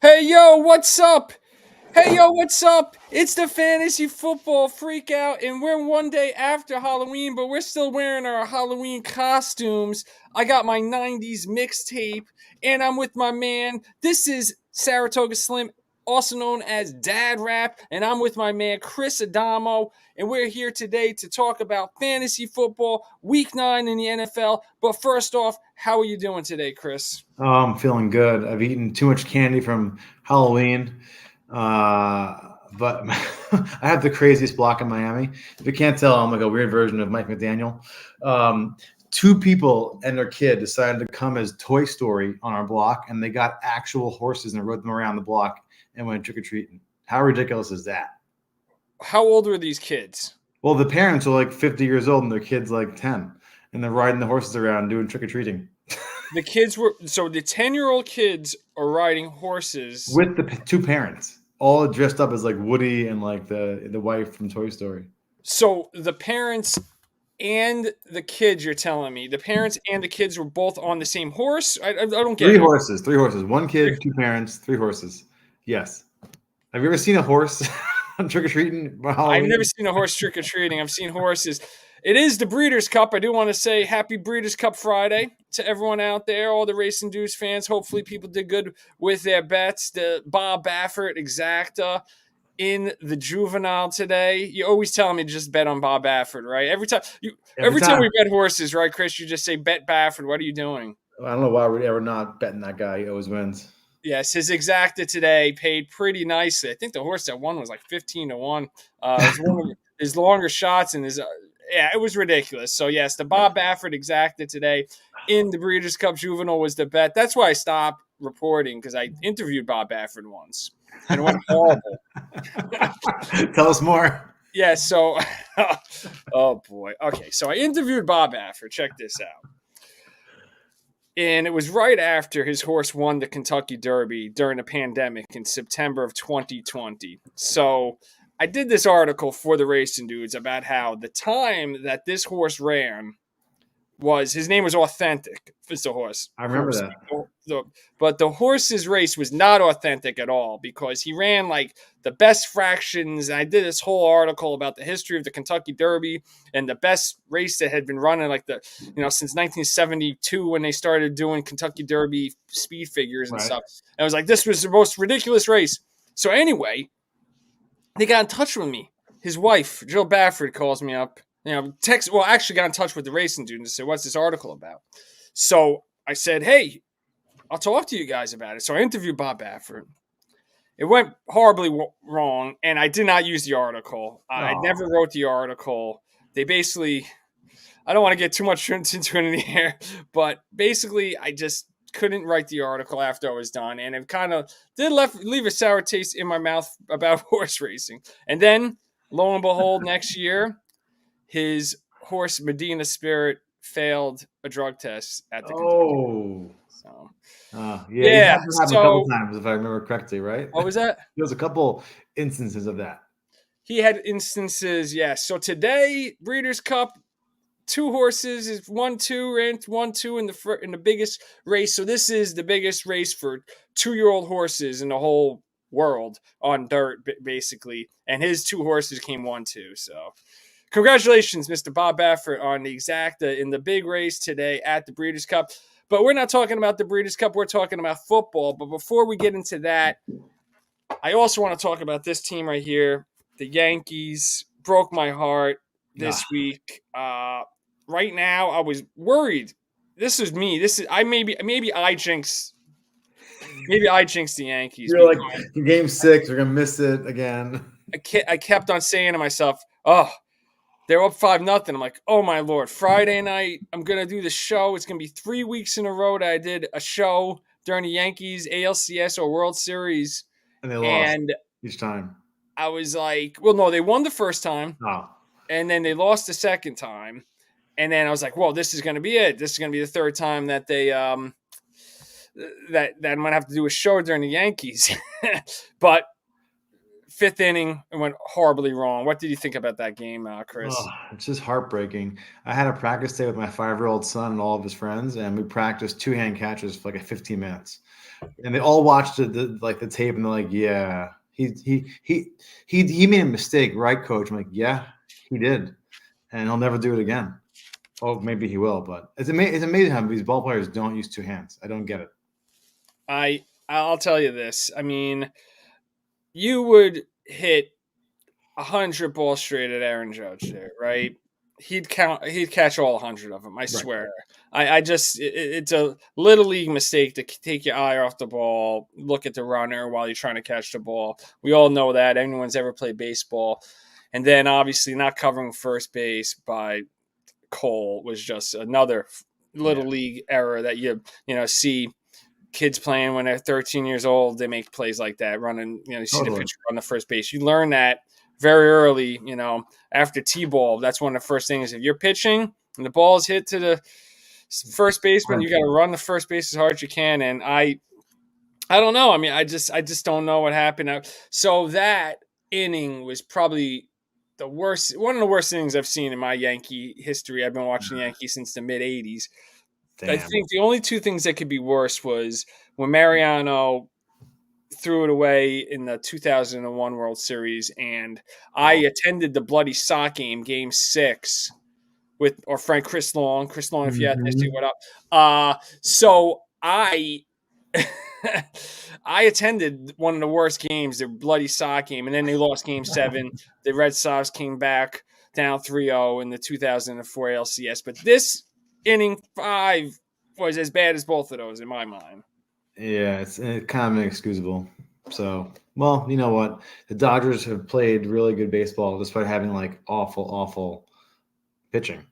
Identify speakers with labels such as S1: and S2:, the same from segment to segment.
S1: Hey yo, what's up? Hey yo, what's up? It's the fantasy football freak out, and we're one day after Halloween, but we're still wearing our Halloween costumes. I got my 90s mixtape, and I'm with my man. This is Saratoga Slim, also known as Dad Rap, and I'm with my man Chris Adamo, and we're here today to talk about fantasy football, week 9 in the NFL. But first off, how are you doing today, Chris?
S2: Oh, I'm feeling good. I've eaten too much candy from Halloween, but I have the craziest block in Miami. If you can't tell, I'm like a weird version of Mike McDaniel. Um, Two people and their kid decided to come as Toy Story on our block, and they got actual horses and rode them around the block and went trick or treating. How ridiculous is that?
S1: How old were these kids?
S2: Well, the parents are like 50 years old and their kid's like 10, and they're riding the horses around doing trick or treating.
S1: The kids were so the 10-year-old kids are riding horses.
S2: With the two parents, all dressed up as like Woody and like the wife from Toy Story.
S1: So the parents and the kids, you're telling me, the parents and the kids were both on the same horse? I don't get
S2: Three
S1: it.
S2: horses, three horses, one kid, two parents, three horses. Yes. Have you ever seen a horse trick or treating for
S1: I've
S2: Halloween?
S1: never seen a horse trick or treating. I've seen horses. It is the Breeders' Cup. I do want to say happy Breeders' Cup Friday to everyone out there, all the Racing Dudes fans. Hopefully, people did good with their bets. The Bob Baffert exacta in the juvenile today. You always tell me to just bet on Bob Baffert, right?
S2: Every
S1: Every time
S2: time.
S1: we bet horses, right, Chris? You just say bet Baffert. What are you doing?
S2: I don't know why we're ever not betting that guy. He always wins.
S1: Yes, his exacta today paid pretty nicely. I think the horse that won was like 15-1. It was one of his longer shots, and yeah, it was ridiculous. So yes, the Bob Baffert exacta today in the Breeders' Cup Juvenile was the bet. That's why I stopped reporting because I interviewed Bob Baffert once, and it went horrible.
S2: Tell us more.
S1: Yeah, so oh boy. Okay, so I interviewed Bob Baffert. Check this out. And it was right after his horse won the Kentucky Derby during the pandemic in September of 2020. So I did this article for the Racing Dudes about how the time that this horse ran was his name was Authentic. It's a horse.
S2: I remember that.
S1: But the horse's race was not authentic at all because he ran like the best fractions. I did this whole article about the history of the Kentucky Derby and the best race that had been running since 1972 when they started doing Kentucky Derby speed figures and
S2: Right.
S1: stuff. And I was like, this was the most ridiculous race. So anyway, they got in touch with me. His wife, Jill Baffert, calls me up. Actually got in touch with the Racing Dude and said, what's this article about? So I said, hey, I'll talk to you guys about it. So I interviewed Bob Baffert. It went horribly wrong, and I did not use the article. I never wrote the article. They basically, I don't want to get too much into it in the air, but basically I just couldn't write the article after I was done, and it kind of did leave a sour taste in my mouth about horse racing. And then, lo and behold, next year, his horse Medina Spirit failed a drug test at the Kentucky.
S2: Oh.
S1: So
S2: Yeah, it
S1: yeah,
S2: happened a couple
S1: so
S2: times if I remember correctly, right?
S1: what was that?
S2: There's a couple instances of that.
S1: He had instances, yes. So today, Breeders' Cup, two horses is 1-2 ranked 1-2 in the biggest race. So this is the biggest race for 2-year-old horses in the whole world on dirt, basically. And his two horses came 1-2. So congratulations, Mr. Bob Baffert, on the exacta in the big race today at the Breeders' Cup. But we're not talking about the Breeders' Cup. We're talking about football. But before we get into that, I also want to talk about this team right here. The Yankees broke my heart this week. Right now, I was worried. This is me. This is I maybe I jinx. Maybe I jinx the Yankees.
S2: You're like, game 6, we're gonna miss it again.
S1: I kept on saying to myself, "Oh, they're up 5-0." I'm like, "Oh my lord!" Friday night, I'm gonna do the show. It's gonna be 3 weeks in a row that I did a show during the Yankees ALCS or World Series,
S2: And they lost
S1: and
S2: each time.
S1: I was like, well, no, they won the first time,
S2: Oh.
S1: and then they lost the second time, and then I was like, well, this is going to be it. This is going to be the third time that they that I'm going to have to do a show during the Yankees. But fifth inning, it went horribly wrong. What did you think about that game, Chris?
S2: Oh, it's just heartbreaking. I had a practice day with my 5-year-old son and all of his friends, and we practiced two-hand catches for like 15 minutes. And they all watched the tape, and they're like, "Yeah, he made a mistake, right, coach?" I'm like, "Yeah, he did, and he'll never do it again." Oh, maybe he will, but it's amazing how these ball players don't use two hands. I don't get it.
S1: I'll tell you this. I mean, you would hit 100 balls straight at Aaron Judge there, right? He'd catch all 100 of them. I
S2: Right.
S1: swear. I just, it's a little league mistake to take your eye off the ball, look at the runner while you're trying to catch the ball. We all know that. Anyone's ever played baseball, and then obviously not covering first base by Cole was just another little league error that you see kids playing when they're 13 years old. They make plays like that, running. You see the pitcher run the first base. You learn that very early. After T-ball, that's one of the first things. If you're pitching and the ball is hit to the first baseman, you got to run the first base as hard as you can. And I don't know. I mean, I just don't know what happened. So that inning was probably one of the worst innings I've seen in my Yankee history. I've been watching the Yankees since the mid '80s.
S2: Damn.
S1: I think the only two things that could be worse was when Mariano threw it away in the 2001 World Series, and I attended the bloody sock game 6, with our friend Chris Long. Chris Long, if you had to, what up? So I I attended one of the worst games, the bloody sock game, and then they lost Game 7. The Red Sox came back down 3-0 in the 2004 LCS. But this inning 5 was as bad as both of those in my mind.
S2: Yeah, it's kind of inexcusable. So, well, you know what? The Dodgers have played really good baseball despite having like awful pitching.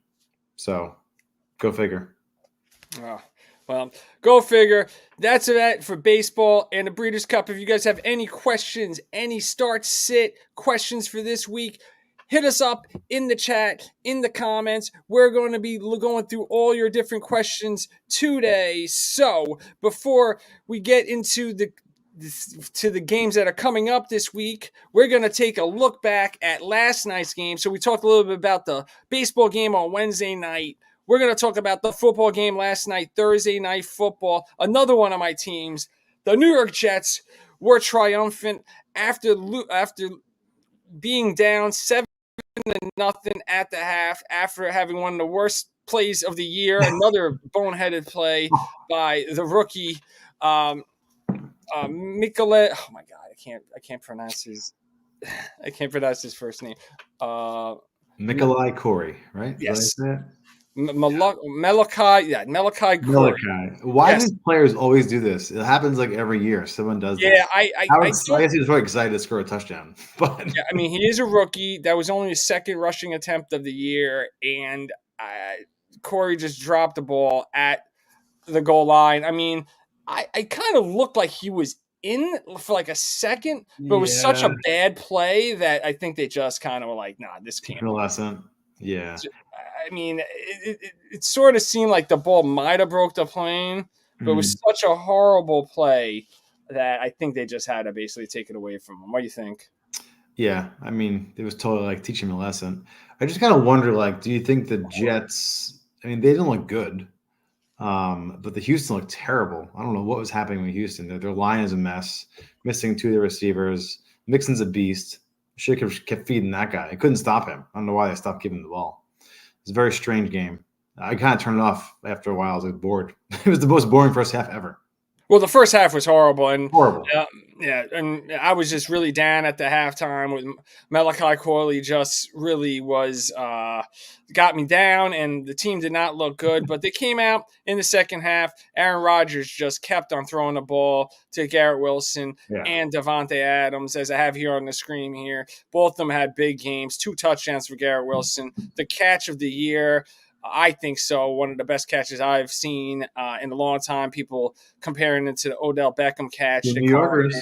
S2: So, go figure.
S1: Oh, well, go figure. That's it for baseball and the Breeders' Cup. If you guys have any questions, any start sit questions for this week, hit us up in the chat, in the comments. We're going to be going through all your different questions today. So before we get into the games that are coming up this week, we're going to take a look back at last night's game. So we talked a little bit about the baseball game on Wednesday night. We're going to talk about the football game last night, Thursday Night Football. Another one of my teams, the New York Jets, were triumphant after being down 7-0 at the half after having one of the worst plays of the year. Another boneheaded play by the rookie Mikole. Oh my God, I can't pronounce his first name.
S2: Nikolai Corey, right?
S1: Yes.
S2: Malachi.
S1: Malachi Corey.
S2: Why do these players always do this? It happens like every year. Someone does this.
S1: Yeah,
S2: I guess he was really excited to score a touchdown. But
S1: yeah, I mean, he is a rookie. That was only his second rushing attempt of the year, and Corey just dropped the ball at the goal line. I mean, I kind of looked like he was in for like a second, but it was such a bad play that I think they just kind of were like, nah, this can't be.
S2: Lesson. Yeah.
S1: I mean, it sort of seemed like the ball might have broke the plane, but it was such a horrible play that I think they just had to basically take it away from him. What do you think?
S2: Yeah, I mean, it was totally like teaching him a lesson. I just kind of wonder, like, do you think the Jets? I mean, they didn't look good, but the Houston looked terrible. I don't know what was happening with Houston. Their line is a mess, missing 2 of the receivers. Mixon's a beast. Should have kept feeding that guy. I couldn't stop him. I don't know why they stopped giving him the ball. It's a very strange game. I kind of turned it off after a while. I was like bored. It was the most boring first half ever.
S1: Well, the first half was horrible, and and I was just really down at the halftime with Malachi Corley. Just really was got me down, and the team did not look good. But they came out in the second half. Aaron Rodgers just kept on throwing the ball to Garrett Wilson and Davante Adams, as I have here on the screen here. Both of them had big games, 2 touchdowns for Garrett Wilson. The catch of the year. I think so. One of the best catches I've seen in a long time. People comparing it to the Odell Beckham catch.
S2: The New Yorkers.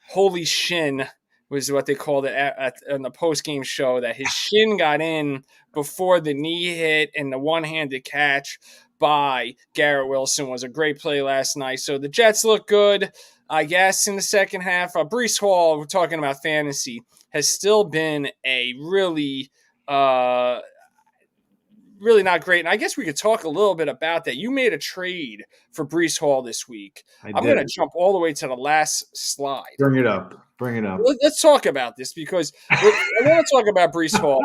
S1: Holy shin was what they called it on the post-game show, that his shin got in before the knee hit, and the one-handed catch by Garrett Wilson was a great play last night. So the Jets look good, I guess, in the second half. Breece Hall, we're talking about fantasy, has still been a really really not great. And I guess we could talk a little bit about that. You made a trade for Brees Hall this week.
S2: I
S1: I'm going to
S2: did.
S1: jump all the way to the last slide.
S2: Bring it up. Bring it up.
S1: Let's talk about this because I want to talk about Brees Hall.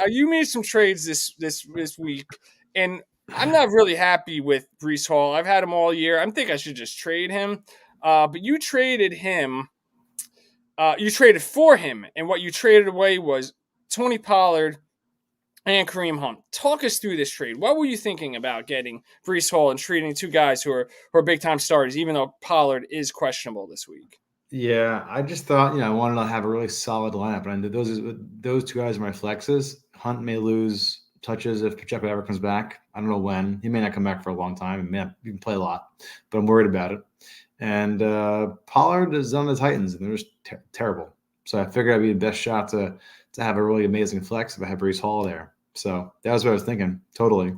S1: You made some trades this week, and I'm not really happy with Brees Hall. I've had him all year. I think I should just trade him. But you traded him. You traded for him, and what you traded away was Tony Pollard and Kareem Hunt. Talk us through this trade. What were you thinking about getting Brees Hall and treating two guys who are big time starters, even though Pollard is questionable this week?
S2: Yeah, I just thought, I wanted to have a really solid lineup, and those two guys are my flexes. Hunt may lose touches if Pacheco ever comes back. I don't know when. He may not come back for a long time. He may not even play a lot, but I'm worried about it. And Pollard is on the Titans, and they're just terrible. So I figured I'd be the best shot to have a really amazing flex if I had Brees Hall there. So that was what I was thinking. Totally.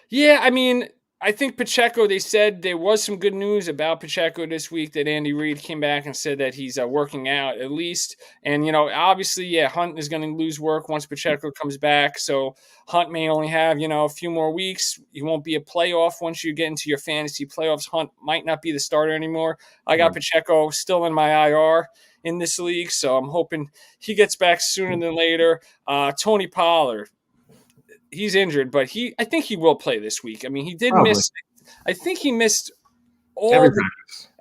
S1: Yeah, I mean, I think Pacheco, they said there was some good news about Pacheco this week that Andy Reid came back and said that he's working out at least. And, obviously, yeah, Hunt is going to lose work once Pacheco comes back. So Hunt may only have, a few more weeks. He won't be a playoff once you get into your fantasy playoffs. Hunt might not be the starter anymore. I got Pacheco still in my IR in this league, so I'm hoping he gets back sooner than later. Tony Pollard. He's injured, but I think he will play this week. I mean, he did miss. I think he missed all.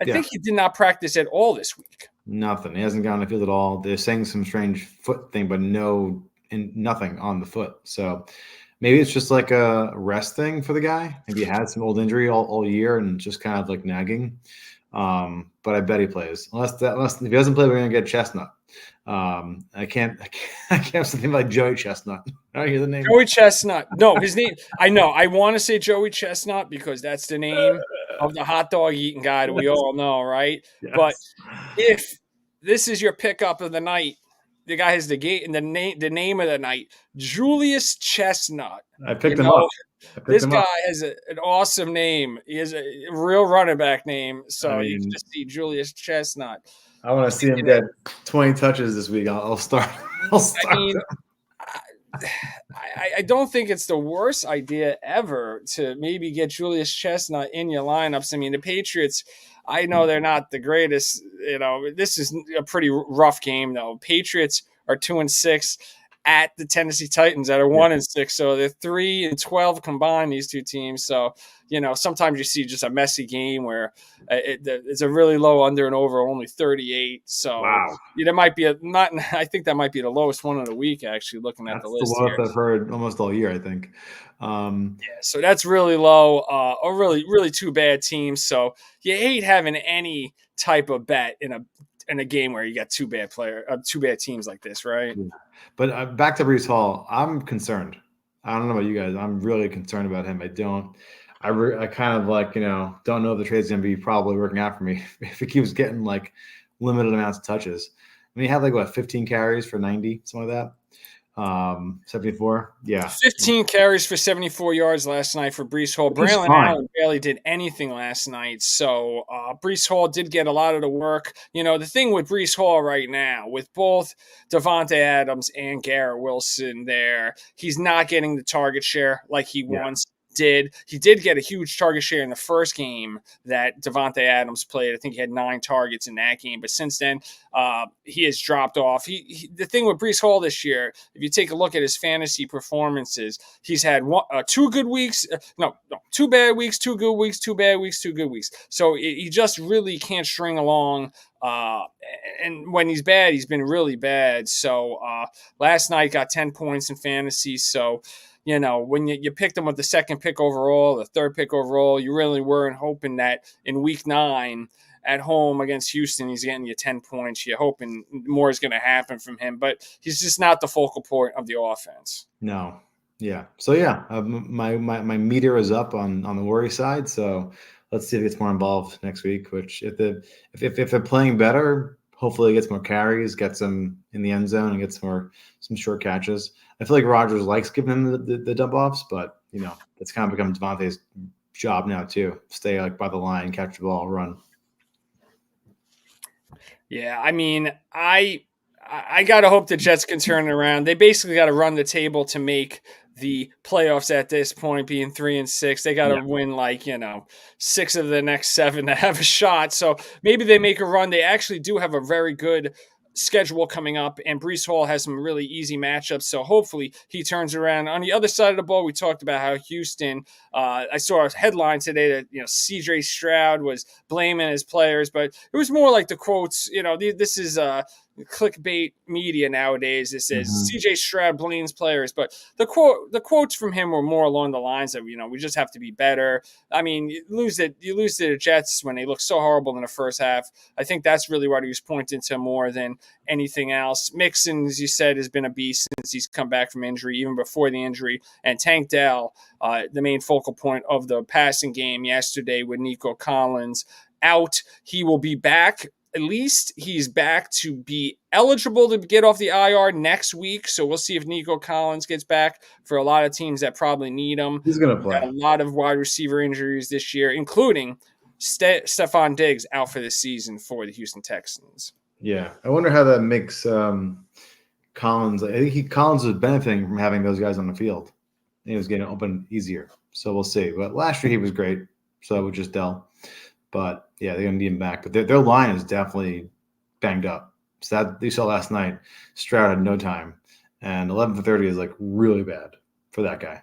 S1: I think he did not practice at all this week.
S2: Nothing. He hasn't gotten on the field at all. They're saying some strange foot thing, but nothing on the foot. So maybe it's just like a rest thing for the guy. Maybe he had some old injury all year and just kind of like nagging. But I bet he plays. Unless if he doesn't play, we're gonna get Chestnut. I can't have something like Joey Chestnut. I hear the name.
S1: Joey Chestnut. No, his name. I know. I want to say Joey Chestnut because that's the name of the hot dog eating guy that we all know, right? Yes. But if this is your pickup of the night, the guy has the name of the night, Julius Chestnut.
S2: I picked him up.
S1: This guy has an awesome name. He has a real running back name. So you can just see Julius Chestnut.
S2: I want to see him get 20 touches this week. I'll start.
S1: I mean, I don't think it's the worst idea ever to maybe get Julius Chestnut in your lineups. I mean, the Patriots, I know they're not the greatest. This is a pretty rough game, though. Patriots are 2-6 at the Tennessee Titans that are 1-6. So they're 3-12 combined, these two teams. So, sometimes you see just a messy game where it's a really low under and over, only 38. So there might be I think that might be the lowest one of the week, actually, looking at the list.
S2: That's the lowest I've heard almost all year, I think.
S1: So that's really low. A really, really two bad teams. So you hate having any type of bet in a game where you got two bad teams like this, right?
S2: Yeah. But back to Brees Hall, I'm concerned. I don't know about you guys. I'm really concerned about him. I kind of like, don't know if the trade's going to be probably working out for me if he keeps getting like limited amounts of touches. I mean, he had like 15 carries for 90, something like that. 74. Yeah.
S1: 15 carries for 74 yards last night for Brees Hall. Braylon Allen barely did anything last night. So Brees Hall did get a lot of the work. The thing with Brees Hall right now, with both Davante Adams and Garrett Wilson there, he's not getting the target share like he once did. He did get a huge target share in the first game that Davante Adams played. I think he had 9 targets in that game. But since then, he has dropped off. The thing with Brees Hall this year, if you take a look at his fantasy performances, he's had 2 good weeks. 2 bad weeks, 2 good weeks, 2 bad weeks, 2 good weeks. So he just really can't string along. And when he's bad, he's been really bad. So last night got 10 points in fantasy. So when you picked him with the second pick overall, the third pick overall, you really weren't hoping that in week 9 at home against Houston, he's getting you 10 points. You're hoping more is going to happen from him, but he's just not the focal point of the offense.
S2: No. Yeah. So my meter is up on the worry side. So let's see if it gets more involved next week, which if they're playing better, hopefully it gets more carries, gets them in the end zone and gets some short catches. I feel like Rodgers likes giving him the dump offs, but it's kind of become Devontae's job now too. Stay like by the line, catch the ball, run.
S1: Yeah, I mean, I I got to hope the Jets can turn it around. They basically got to run the table to make the playoffs at this point, being 3-6. They got to
S2: Yeah.
S1: win 6 of the next 7 to have a shot. So maybe they make a run. They actually do have a very good schedule coming up, and Brees Hall has some really easy matchups. So hopefully he turns around. On the other side of the ball, we talked about how Houston. I saw a headline today that C.J. Stroud was blaming his players, but it was more like the quotes. This is clickbait media nowadays. It says CJ Stroud blames players, but the quotes from him were more along the lines of we just have to be better. I mean, you lose to the Jets when they look so horrible in the first half. I think that's really what he was pointing to more than anything else. Mixon, as you said, has been a beast since he's come back from injury, even before the injury. And Tank Dell, the main focal point of the passing game yesterday with Nico Collins out. He will be back. At least he's back to be eligible to get off the IR next week. So we'll see if Nico Collins gets back for a lot of teams that probably need him.
S2: He's going to play.
S1: Got a lot of wide receiver injuries this year, including Stephon Diggs out for the season for the Houston Texans.
S2: Yeah. I wonder how that makes Collins. I think Collins was benefiting from having those guys on the field. He was getting open easier. So we'll see. But last year he was great. So with just Dell. But yeah, they're gonna need him back. But their line is definitely banged up. So that you saw last night, Stroud had no time, and 11 for 30 is like really bad for that guy.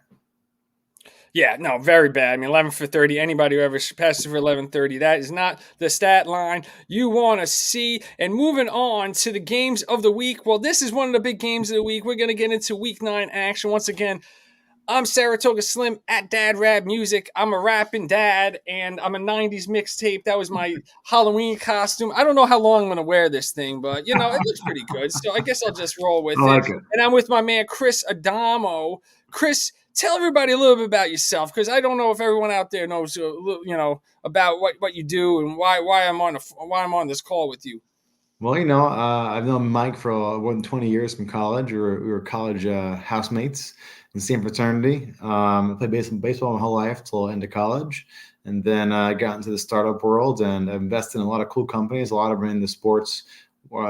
S1: Yeah, no, very bad. I mean, 11 for 30. Anybody who ever passes for 11-30, that is not the stat line you want to see. And moving on to the games of the week. Well, this is one of the big games of the week. We're going to get into Week 9 action once again. I'm Saratoga Slim at Dad Rap Music. I'm a rapping dad, and I'm a 90s mixtape. That was my Halloween costume. I don't know how long I'm going to wear this thing, but, it looks pretty good. So I guess I'll just roll with
S2: like
S1: it. And I'm with my man, Chris Adamo. Chris, tell everybody a little bit about yourself, because I don't know if everyone out there knows, about what you do and why I'm on this call with you.
S2: Well, I've known Mike for more than 20 years from college. We were college housemates in the same fraternity. I played baseball my whole life till into college. And then I got into the startup world and I've invested in a lot of cool companies, a lot of them in the sports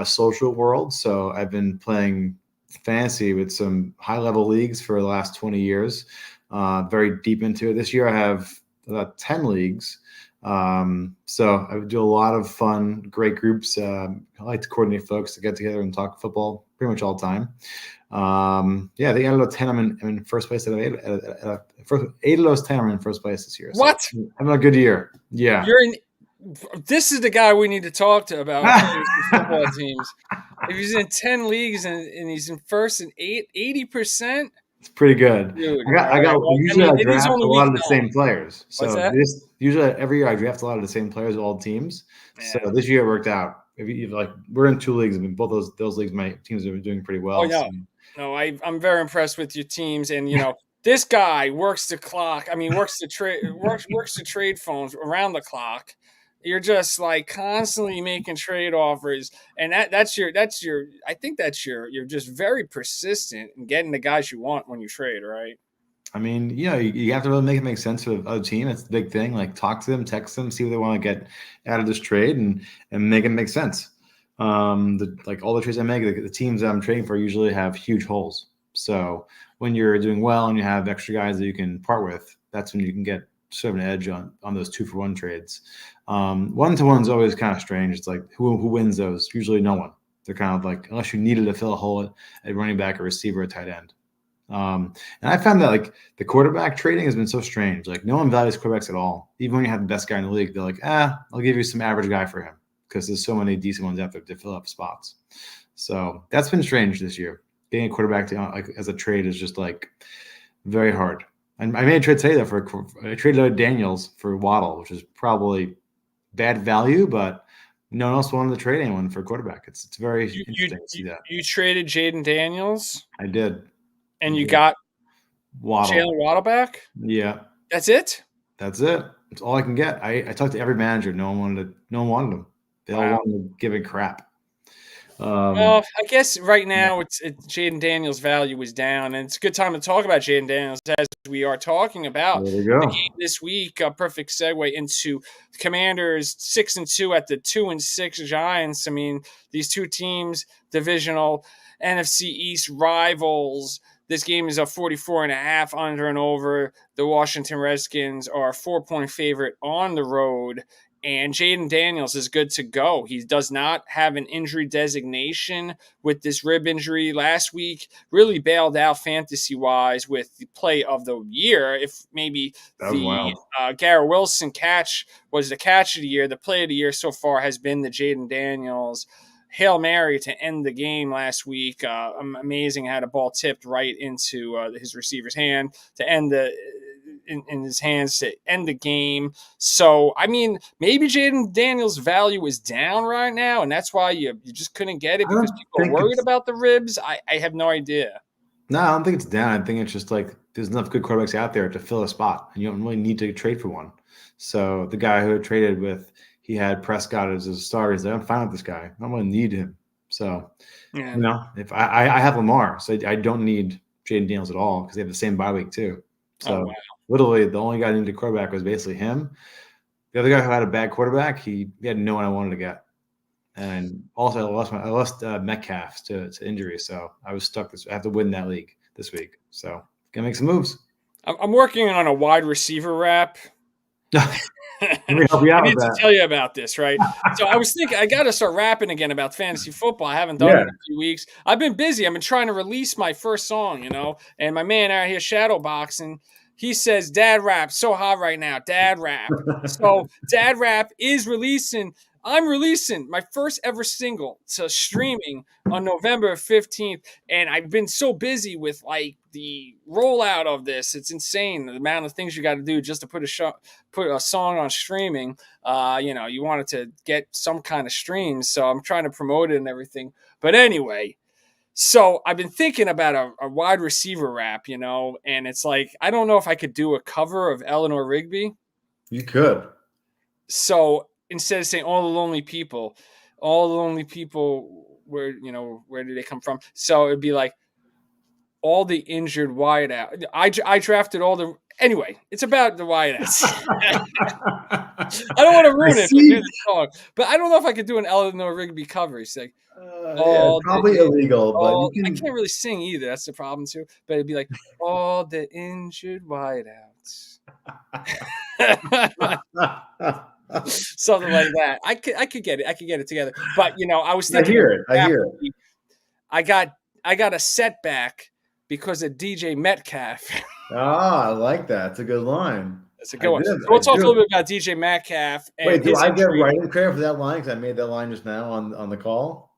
S2: social world. So I've been playing fantasy with some high-level leagues for the last 20 years, very deep into it. This year I have about 10 leagues. So I do a lot of fun, great groups. I like to coordinate folks to get together and talk football pretty much all the time. I think out of 10, I'm in first place. Out of 8 of those 10 are in first place this year.
S1: What?
S2: So I'm a good year. Yeah.
S1: This is the guy we need to talk to about football teams. If he's in 10 leagues and he's in first in 80%.
S2: It's pretty good.
S1: Dude,
S2: I draft a lot of the same players. So usually every year I draft a lot of the same players, all teams. Man. So this year it worked out. We're in 2 leagues. I mean, both those leagues, my teams are doing pretty well.
S1: Oh, yeah. No, I'm very impressed with your teams, and this guy works the clock. I mean, works the trade phones around the clock. You're just like constantly making trade offers, and that's your. I think you're just very persistent in getting the guys you want when you trade, right?
S2: I mean, you have to really make it make sense for the other team. It's the big thing. Like talk to them, text them, see what they want to get out of this trade, and make it make sense. All the trades I make, the teams that I'm trading for usually have huge holes. So when you're doing well and you have extra guys that you can part with, that's when you can get sort of an edge on those 2-for-1 trades. 1-to-1 is always kind of strange. It's like who wins those? Usually no one. They're kind of like, unless you needed to fill a hole at running back, a receiver, a tight end. And I found that like the quarterback trading has been so strange. Like no one values quarterbacks at all. Even when you have the best guy in the league, they're like, I'll give you some average guy for him because there's so many decent ones out there to fill up spots. So that's been strange this year. Getting a quarterback as a trade is just like very hard. And I made a trade today though I traded Daniels for Waddle, which is probably bad value, but no one else wanted to trade anyone for a quarterback. It's very interesting to see that.
S1: You traded Jaden Daniels?
S2: I did.
S1: And you got
S2: Waddle.
S1: Jalen Waddle back?
S2: Yeah.
S1: That's it?
S2: That's it. That's all I can get. I talked to every manager. No one wanted him. They all wanted to give it crap. Um,
S1: Well, I guess right now it's Jaden Daniels' value is down, and it's a good time to talk about Jaden Daniels as we are talking about
S2: there we
S1: the
S2: go.
S1: game this week. A perfect segue into Commanders 6-2 at the 2-6 Giants. I mean, these two teams, divisional NFC East rivals. This game is a 44.5 under and over. The Washington Redskins are a 4-point favorite on the road, and Jaden Daniels is good to go. He does not have an injury designation with this rib injury last week. Really bailed out fantasy wise with the play of the year. If maybe
S2: That was
S1: the
S2: wild.
S1: Garrett Wilson catch was the catch of the year, the play of the year so far has been the Jaden Daniels Hail Mary to end the game last week. Amazing, had a ball tipped right into his receiver's hand to end in his hands to end the game. So, I mean, maybe Jaden Daniels' value is down right now, and that's why you just couldn't get it
S2: I
S1: because
S2: don't
S1: people are
S2: think
S1: worried
S2: it's
S1: about the ribs. I have no idea.
S2: no, I don't think it's down. I think it's just like there's enough good quarterbacks out there to fill a spot, and you don't really need to trade for one. So the guy who I traded with, he had Prescott as his starter. He's like, I'm fine with this guy. I don't really need him. So,
S1: Yeah.
S2: if I have Lamar, so I don't need Jaden Daniels at all because they have the same bye week too.
S1: Oh,
S2: So
S1: wow.
S2: literally, the only guy who needed a quarterback was basically him. The other guy who had a bad quarterback, he had no one I wanted to get. And also, I lost Metcalf to injury, so I was stuck. I have to win that league this week, so gonna make some moves.
S1: I'm working on a wide receiver wrap.
S2: Let me help you
S1: I
S2: out with
S1: need to
S2: that.
S1: tell you about this, right? So I was thinking I got to start rapping again about fantasy football. I haven't done it
S2: Yeah.
S1: in a few weeks. I've been busy. I've been trying to release my first song, and my man out here shadow boxing, he says Dad Rap so hot right now. Dad Rap. So Dad Rap is releasing. I'm releasing my first ever single to streaming on November 15th, and I've been so busy with like the rollout of this. It's insane the amount of things you got to do just to put a song on streaming. You wanted to get some kind of streams, so I'm trying to promote it and everything. But anyway, so I've been thinking about a wide receiver rap, and it's like I don't know if I could do a cover of Eleanor Rigby.
S2: You could.
S1: So instead of saying all the lonely people, where do they come from? So it'd be like all the injured wideout. I drafted all the anyway. It's about the wideouts. I don't want to
S2: I
S1: ruin it if I do
S2: see.
S1: the song, but I don't know if I could do an Eleanor Rigby cover. It's like
S2: Yeah,
S1: all the
S2: probably illegal, but you
S1: all. I
S2: can.
S1: can't really sing either. That's the problem too. But it'd be like all the injured wideouts, something like that. I could get it. I could get it together. But I was
S2: I
S1: thinking
S2: hear it. I hear it.
S1: I got a setback because of DJ Metcalf.
S2: Ah, I like that. It's a good line.
S1: That's a
S2: I
S1: good one. So
S2: did. I
S1: we'll talk a
S2: do.
S1: little bit about DJ Metcalf and
S2: Wait, do
S1: his
S2: I get
S1: injury.
S2: writing credit for that line? Because I made that line just now on the call.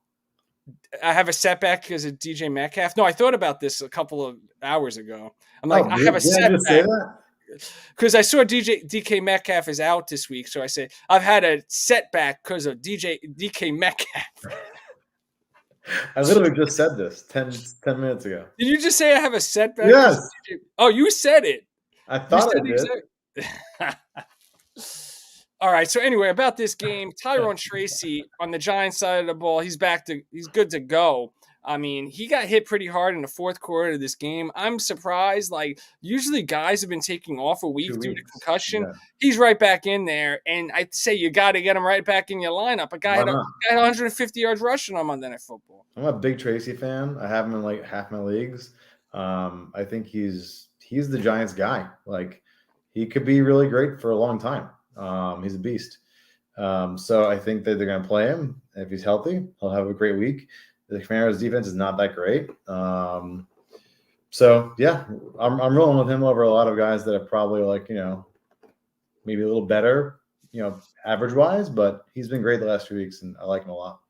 S1: I have a setback because of DJ Metcalf. No, I thought about this a couple of hours ago. I'm like,
S2: Oh,
S1: I have a
S2: did I just say
S1: setback
S2: that?
S1: because I saw DK Metcalf is out this week. So I say I've had a setback because of DK Metcalf.
S2: I literally just said this 10 minutes ago.
S1: Did you just say I have a setback?
S2: Yes,
S1: Oh, you said it.
S2: I
S1: You
S2: thought
S1: said
S2: I
S1: the
S2: did.
S1: exact. All right. So anyway, about this game, Tyrone Tracy on the Giants side of the ball, he's good to go. I mean, he got hit pretty hard in the fourth quarter of this game. I'm surprised. Like, usually guys have been taking off a week
S2: 2
S1: due to
S2: weeks.
S1: concussion.
S2: Yeah.
S1: He's right back in there. And I'd say you got to get him right back in your lineup. A guy
S2: Why
S1: had
S2: not?
S1: 150 yards rushing on Monday Night Football.
S2: I'm a big Tracy fan. I have him in like half my leagues. I think he's the Giants guy. Like, he could be really great for a long time. He's a beast. So I think that they're going to play him. If he's healthy, he'll have a great week. The Commanders' defense is not that great. So yeah, I'm rolling with him over a lot of guys that are probably like, maybe a little better, average wise, but he's been great the last few weeks and I like him a lot.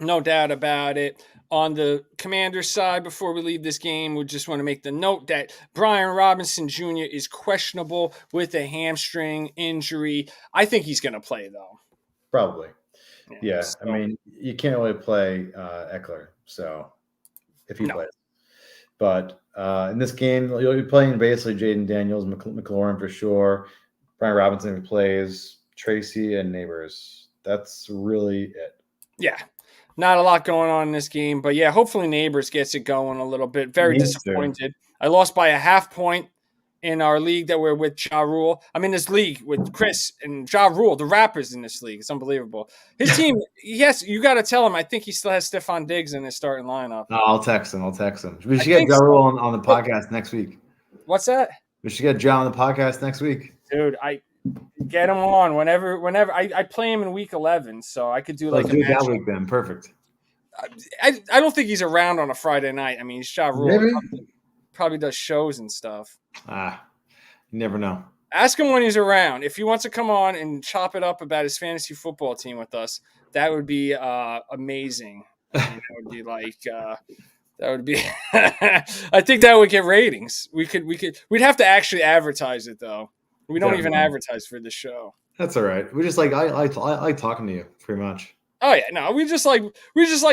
S1: No doubt about it. On the Commanders side, before we leave this game, we just want to make the note that Brian Robinson Jr. is questionable with a hamstring injury. I think he's going to play, though.
S2: Probably. Yeah.
S1: So,
S2: I mean, you can't really play Eckler, so if he plays. But in this game, you'll be playing basically Jaden Daniels, McLaurin for sure, Brian Robinson if he plays, Tracy, and Neighbors. That's really it.
S1: yeah. Not a lot going on in this game, but yeah, hopefully Neighbors gets it going a little bit. Very
S2: Needs to.
S1: disappointed. I lost by a half point in our league that we're with Ja Rule. I'm in this league with Chris and Ja Rule, the rappers in this league. It's unbelievable. His team, yes, you got to tell him. I think he still has Stephon Diggs in his starting lineup.
S2: No, I'll text him. We
S1: I
S2: should get
S1: think
S2: Ja Rule
S1: so.
S2: on the podcast next week.
S1: What's that?
S2: We should get Ja on the podcast next week.
S1: Dude, I get him on whenever I play him in week 11, so I could do like
S2: Let's
S1: a
S2: do it that
S1: matchup.
S2: week then. Perfect.
S1: I don't think he's around on a Friday night. I mean, he's Ja Rule.
S2: Maybe.
S1: Probably does shows and stuff.
S2: You never know.
S1: Ask him when he's around. If he wants to come on and chop it up about his fantasy football team with us, that would be amazing. That would be like that would be. I think that would get ratings. We'd have to actually advertise it though. We don't even advertise for the show.
S2: That's all right. We just like I like talking to you pretty much.
S1: Oh yeah, no, we just like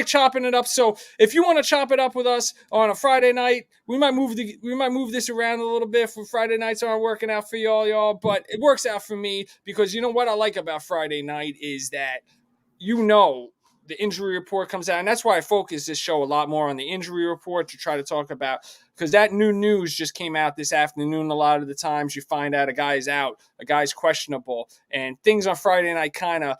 S1: chopping it up. So if you want to chop it up with us on a Friday night, we might move this around a little bit. For Friday nights aren't working out for y'all, but it works out for me because you know what I like about Friday night is that the injury report comes out, and that's why I focus this show a lot more on the injury report to try to talk about because that new news just came out this afternoon. A lot of the times you find out a guy's out, a guy's questionable, and things on Friday night kind of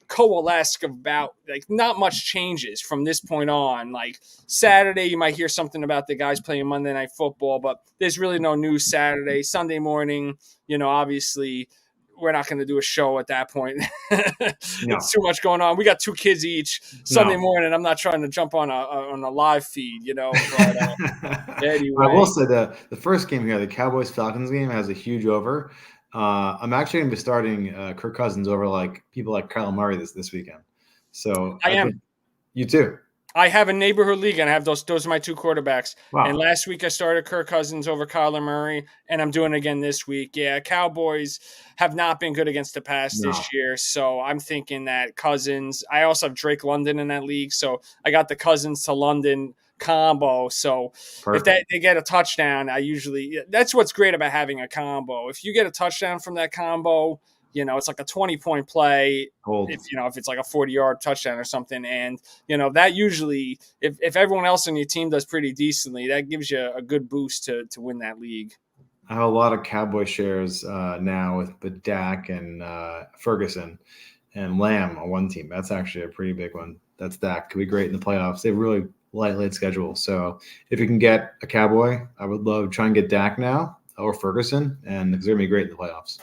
S1: coalesce about like not much changes from this point on. Like Saturday, you might hear something about the guys playing Monday Night Football, but there's really no news Saturday. Sunday morning, obviously we're not going to do a show at that point. It's too much going on. We got 2 kids each. Sunday morning, I'm not trying to jump on a live feed, But, anyway.
S2: I will say the first game here, the Cowboys-Falcons game, has a huge over. I'm actually going to be starting Kirk Cousins over like people like Kyler Murray this weekend. So
S1: I am.
S2: You too.
S1: I have a neighborhood league, and I have those are my 2 quarterbacks.
S2: Wow.
S1: And last week I started Kirk Cousins over Kyler Murray, and I'm doing it again this week. Yeah, Cowboys have not been good against the pass this year, so I'm thinking that Cousins – I also have Drake London in that league, so I got the Cousins to London combo. So Perfect. If they get a touchdown, that's what's great about having a combo. If you get a touchdown from that combo – it's like a 20-point play if it's like a 40-yard touchdown or something. And, that usually, if everyone else on your team does pretty decently, that gives you a good boost to win that league.
S2: I have a lot of Cowboy shares now with Dak and Ferguson and Lamb on one team. That's actually a pretty big one. That's Dak. Could be great in the playoffs. They have really late schedule. So if you can get a Cowboy, I would love to try and get Dak now or Ferguson, and because they're going to be great in the playoffs.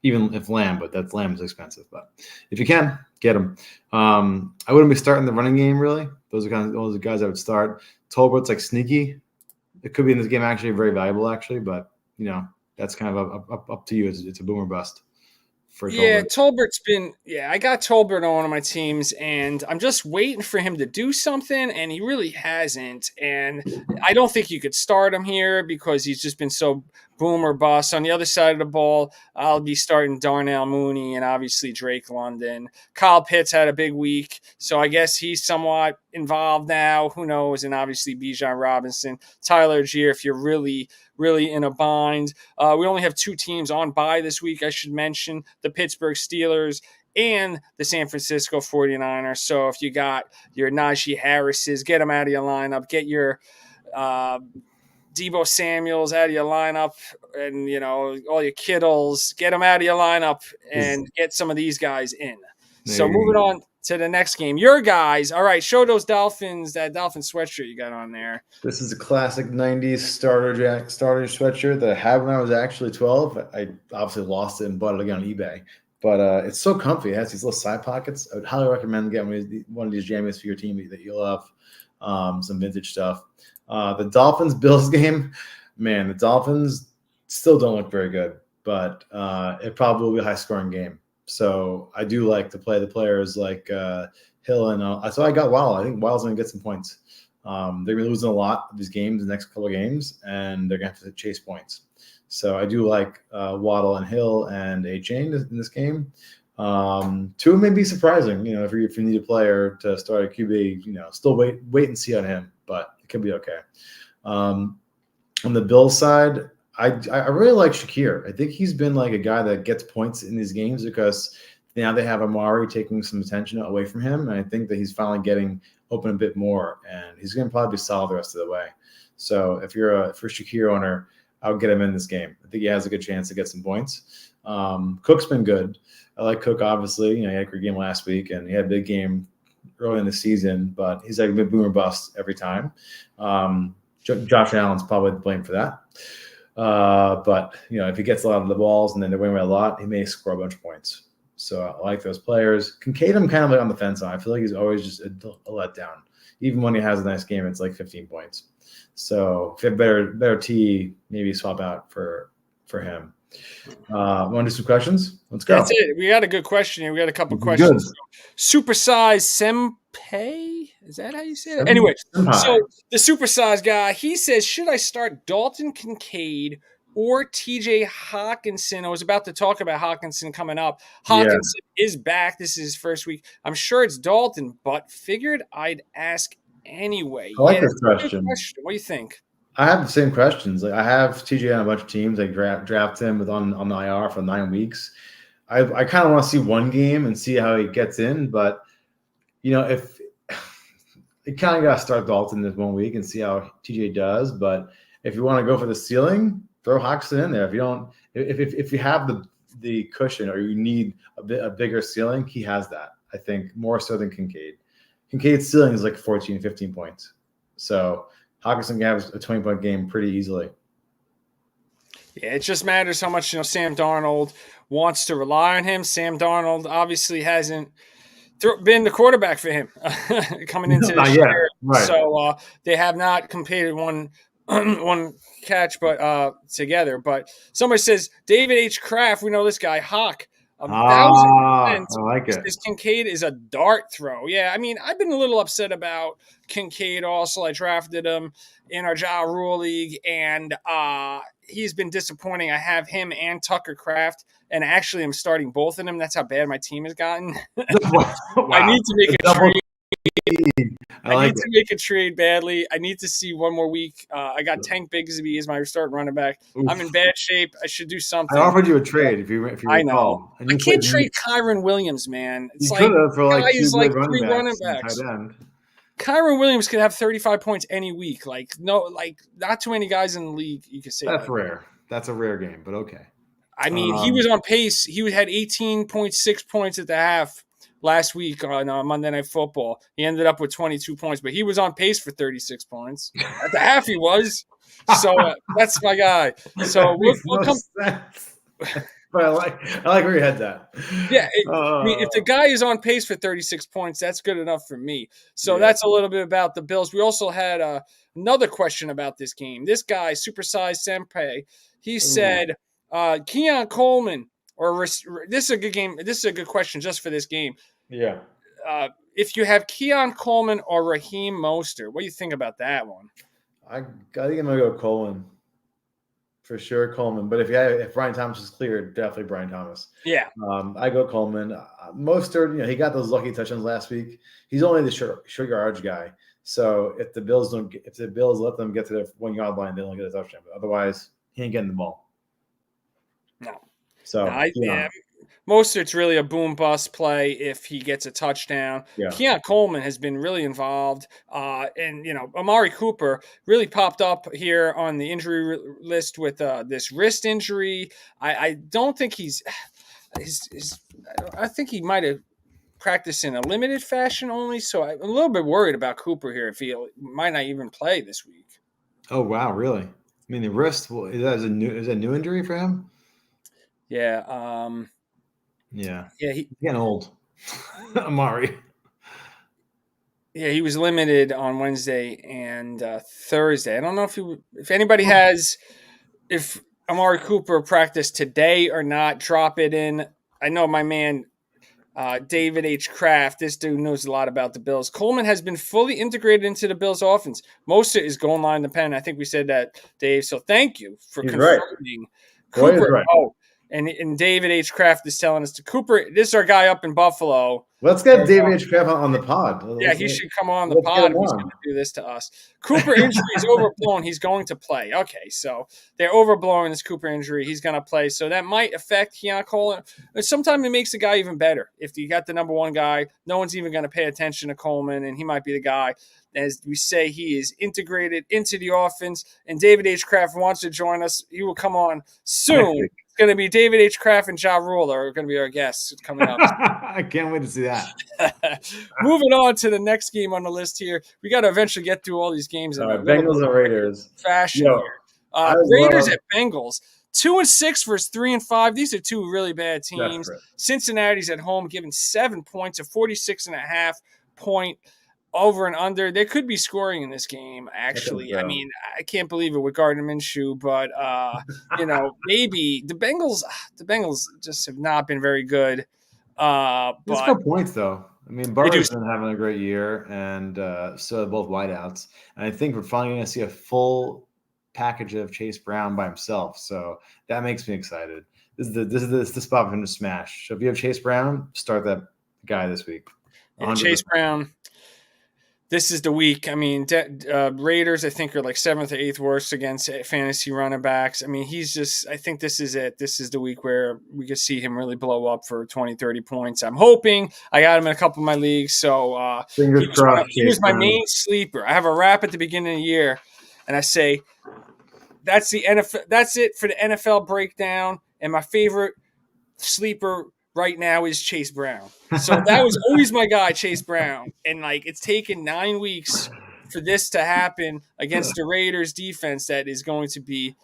S2: Even if Lamb is expensive. But if you can, get him. I wouldn't be starting the running game, really. Those are guys I would start. Tolbert's like sneaky. It could be in this game actually very valuable, actually. But, that's kind of up to you. It's a boom or bust.
S1: Yeah, Tolbert's been – I got Tolbert on one of my teams, and I'm just waiting for him to do something, and he really hasn't. And I don't think you could start him here because he's just been so boom or bust. On the other side of the ball, I'll be starting Darnell Mooney and obviously Drake London. Kyle Pitts had a big week, so I guess he's somewhat involved now. Who knows? And obviously Bijan Robinson. Tyler Algier, if you're really – really in a bind. We only have 2 teams on bye this week, I should mention, the Pittsburgh Steelers and the San Francisco 49ers. So if you got your Najee Harris's, get them out of your lineup. Get your Deebo Samuels out of your lineup and, all your Kittles. Get them out of your lineup and get some of these guys in. So moving on to the next game. Your guys, all right, show those Dolphins, that Dolphin sweatshirt you got on there.
S2: This is a classic 90s starter sweatshirt that I had when I was actually 12. I obviously lost it and bought it again on eBay. But it's so comfy. It has these little side pockets. I would highly recommend getting one of these jammies for your team that you'll love. Some vintage stuff. The Dolphins-Bills game, man, the Dolphins still don't look very good. But it probably will be a high-scoring game. So I do like to play the players like Hill and so I got Waddle. I think Waddle's going to get some points. They're going to be losing a lot of these games, the next couple of games, and they're going to have to chase points. So I do like Waddle and Hill and A-Chain in this game. 2 may be surprising, if you need a player to start a QB, still wait and see on him, but it could be okay. On the Bills side, I really like Shakir. I think he's been like a guy that gets points in these games because Now they have Amari taking some attention away from him, and I think that he's finally getting open a bit more, and he's going to probably be solid the rest of the way. So if you're a Shakir owner, I would get him in this game. I think he has a good chance to get some points. Cook's been good. I like Cook, obviously. He had a great game last week, and he had a big game early in the season, but he's like a bit boomer bust every time. Josh Allen's probably to blame for that. But if he gets a lot of the balls and then they're winning by a lot, he may score a bunch of points. So I like those players. Kincaid, I'm kind of like on the fence on. I feel like he's always just a letdown. Even when he has a nice game, it's like 15 points. So if you have better T, maybe swap out for him. Want to do some questions? Let's go.
S1: That's it. We got a good question here. We got a couple questions. Supersize Senpai? Is that how you say it? Anyway, so the supersize guy, he says, should I start Dalton Kincaid or TJ Hawkinson? I was about to talk about Hawkinson coming up. Hawkinson is back. This is his first week. I'm sure it's Dalton, but figured I'd ask anyway.
S2: I like this question.
S1: What do you think?
S2: I have the same questions. Like I have TJ on a bunch of teams. I draft him on the IR for 9 weeks. I kind of want to see one game and see how he gets in, but if you kind of got to start Dalton this 1 week and see how TJ does. But if you want to go for the ceiling, throw Hawkinson in there. If you don't, if you have the cushion or you need a bigger ceiling, he has that. I think more so than Kincaid. Kincaid's ceiling is like 14, 15 points. So Hawkinson can have a 20-point game pretty easily.
S1: Yeah, it just matters how much Sam Darnold wants to rely on him. Sam Darnold obviously hasn't been the quarterback for him coming into this year. Right. So they have not completed one catch, but together. But somebody says David H. Kraft. We know this guy Hawk. 1,000%.
S2: I like it.
S1: This Kincaid is a dart throw. Yeah, I mean, I've been a little upset about Kincaid also. I drafted him in our Ja Rule League, and he's been disappointing. I have him and Tucker Kraft, and actually I'm starting both of them. That's how bad my team has gotten.
S2: Wow.
S1: I need to make a trade. I need to
S2: make
S1: a trade badly. I need to see one more week. I got Tank Bigsby as my starting running back. Oof. I'm in bad shape. I should do something.
S2: I offered you a trade if you recall.
S1: I know. I can't trade Kyron Williams, man. It's
S2: you could have for like two
S1: like
S2: running
S1: 3 running backs. Kyron Williams could have 35 points any week. Not too many guys in the league you could say
S2: that's rare. That's a rare game, but okay.
S1: I mean, he was on pace. He had 18.6 points at the half last week on Monday Night Football. He ended up with 22 points, but he was on pace for 36 points. At the half, he was. So that's my guy. So we'll come.
S2: But I like where your head's at.
S1: Yeah, I mean, if the guy is on pace for 36 points, that's good enough for me. So that's a little bit about the Bills. We also had another question about this game. This guy, Supersized Senpai, he said, Keon Coleman. This is a good game. This is a good question just for this game.
S2: Yeah.
S1: If you have Keon Coleman or Raheem Mostert, what do you think about that one?
S2: I think I'm gonna go Coleman for sure. Coleman, but if Brian Thomas is cleared, definitely Brian Thomas.
S1: Yeah.
S2: I go Coleman. Mostert, he got those lucky touchdowns last week. He's only the short yardage guy. So if the Bills let them get to the 1 yard line, they don't get a touchdown. But otherwise, he ain't getting the ball.
S1: No.
S2: So
S1: Mostert's really a boom bust play if he gets a touchdown. Yeah. Keon Coleman has been really involved. And Amari Cooper really popped up here on the injury list with this wrist injury. I don't think I think he might have practiced in a limited fashion only. So I'm a little bit worried about Cooper here if he might not even play this week.
S2: Oh, wow. Really? I mean, the wrist, is that a new injury for him?
S1: Yeah.
S2: Yeah. He's getting old. Amari.
S1: Yeah, he was limited on Wednesday and Thursday. I don't know if anybody if Amari Cooper practiced today or not, drop it in. I know my man David H. Kraft, this dude knows a lot about the Bills. Coleman has been fully integrated into the Bills offense. Mostert is goal line the pen. I think we said that, Dave. So thank you for confirming.
S2: Right. Cooper. Right.
S1: Oh, And David H. Kraft is telling us to Cooper. This is our guy up in Buffalo.
S2: Let's get David H. Kraft on the pod.
S1: Yeah, he should come on the
S2: let's get
S1: pod
S2: him
S1: if he's
S2: on.
S1: going to do this to us. Cooper injury is overblown. He's going to play. Okay, so they're overblowing this Cooper injury. He's going to play. So that might affect Keon Coleman. But sometimes it makes the guy even better. If you got the number one guy, no one's even going to pay attention to Coleman, and he might be the guy. As we say, he is integrated into the offense, and David H. Kraft wants to join us. He will come on soon. It's going to be David H. Kraft and Ja Rule are going to be our guests coming up.
S2: I can't wait to see that.
S1: Moving on to the next game on the list here. We got to eventually get through all these games.
S2: Bengals and Raiders.
S1: Fashion here. Raiders at Bengals. 2-6 versus 3-5. These are two really bad teams.
S2: Desperate.
S1: Cincinnati's at home, giving 7 points, a 46.5 point over and under. There could be scoring in this game, actually. I mean, I can't believe it with Gardner Minshew, but maybe the Bengals just have not been very good.
S2: There's good points though. I mean, Burrow's been having a great year, and so both wideouts. And I think we're finally going to see a full package of Chase Brown by himself. So that makes me excited. This is the spot for him to smash. So if you have Chase Brown, start that guy this week.
S1: And Chase Brown. This is the week. I mean, Raiders, I think, are like 7th or 8th worst against fantasy running backs. I mean, I think this is it. This is the week where we could see him really blow up for 20, 30 points. I'm hoping. I got him in a couple of my leagues. So
S2: fingers crossed.
S1: He was my main sleeper. I have a wrap at the beginning of the year, and I say, that's the NFL. That's it for the NFL breakdown. And my favorite sleeper right now is Chase Brown. So that was always my guy, Chase Brown. And it's taken 9 weeks for this to happen against the Raiders defense that is going to be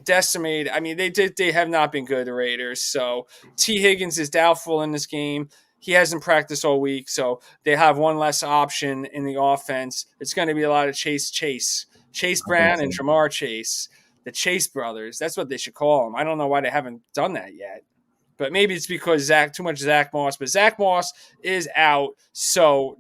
S1: decimated. I mean, they have not been good, the Raiders. So T. Higgins is doubtful in this game. He hasn't practiced all week, so they have one less option in the offense. It's going to be a lot of Chase Brown and Jamar Chase, the Chase brothers. That's what they should call them. I don't know why they haven't done that yet. But maybe it's because too much Zach Moss. But Zach Moss is out, so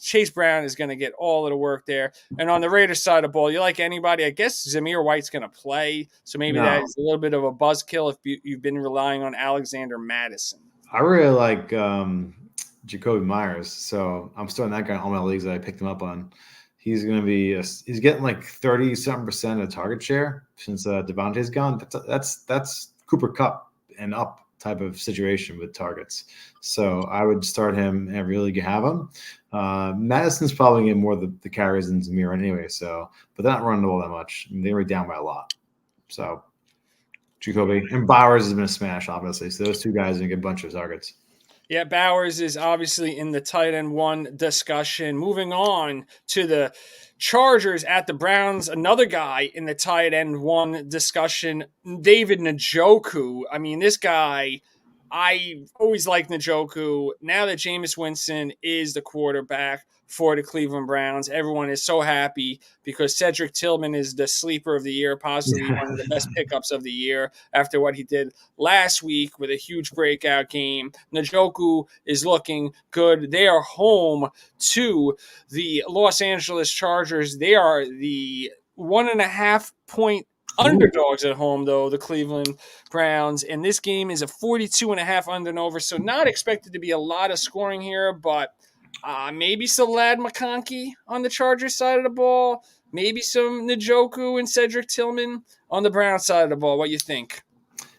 S1: Chase Brown is going to get all of the work there. And on the Raiders side of the ball, you like anybody? I guess Zamir White's going to play, so maybe that is a little bit of a buzzkill if you've been relying on Alexander Madison.
S2: I really like Jacoby Myers, so I'm starting that guy in all my leagues that I picked him up on. He's going to be he's getting like 30-something% of target share since Devontae's gone. That's Cooper Kupp and up type of situation with targets. So I would start him and really have him. Madison's probably getting more of the carries than Zamir anyway. So, but they're not running the ball that much. I mean, they were down by a lot. So Jacoby and Bowers has been a smash, obviously. So those two guys are going to get a bunch of targets.
S1: Yeah, Bowers is obviously in the tight end one discussion. Moving on to the Chargers at the Browns, another guy in the tight end one discussion, David Njoku. I mean, this guy, I always liked Njoku. Now that Jameis Winston is the quarterback for the Cleveland Browns, everyone is so happy because Cedric Tillman is the sleeper of the year, possibly one of the best pickups of the year after what he did last week with a huge breakout game. Njoku is looking good. They are home to the Los Angeles Chargers. They are the 1.5 point underdogs at home, though, the Cleveland Browns. And this game is a 42.5 under and over. So not expected to be a lot of scoring here, but maybe some Lad McConkey on the Chargers side of the ball. Maybe some Njoku and Cedric Tillman on the Browns side of the ball. What do you think?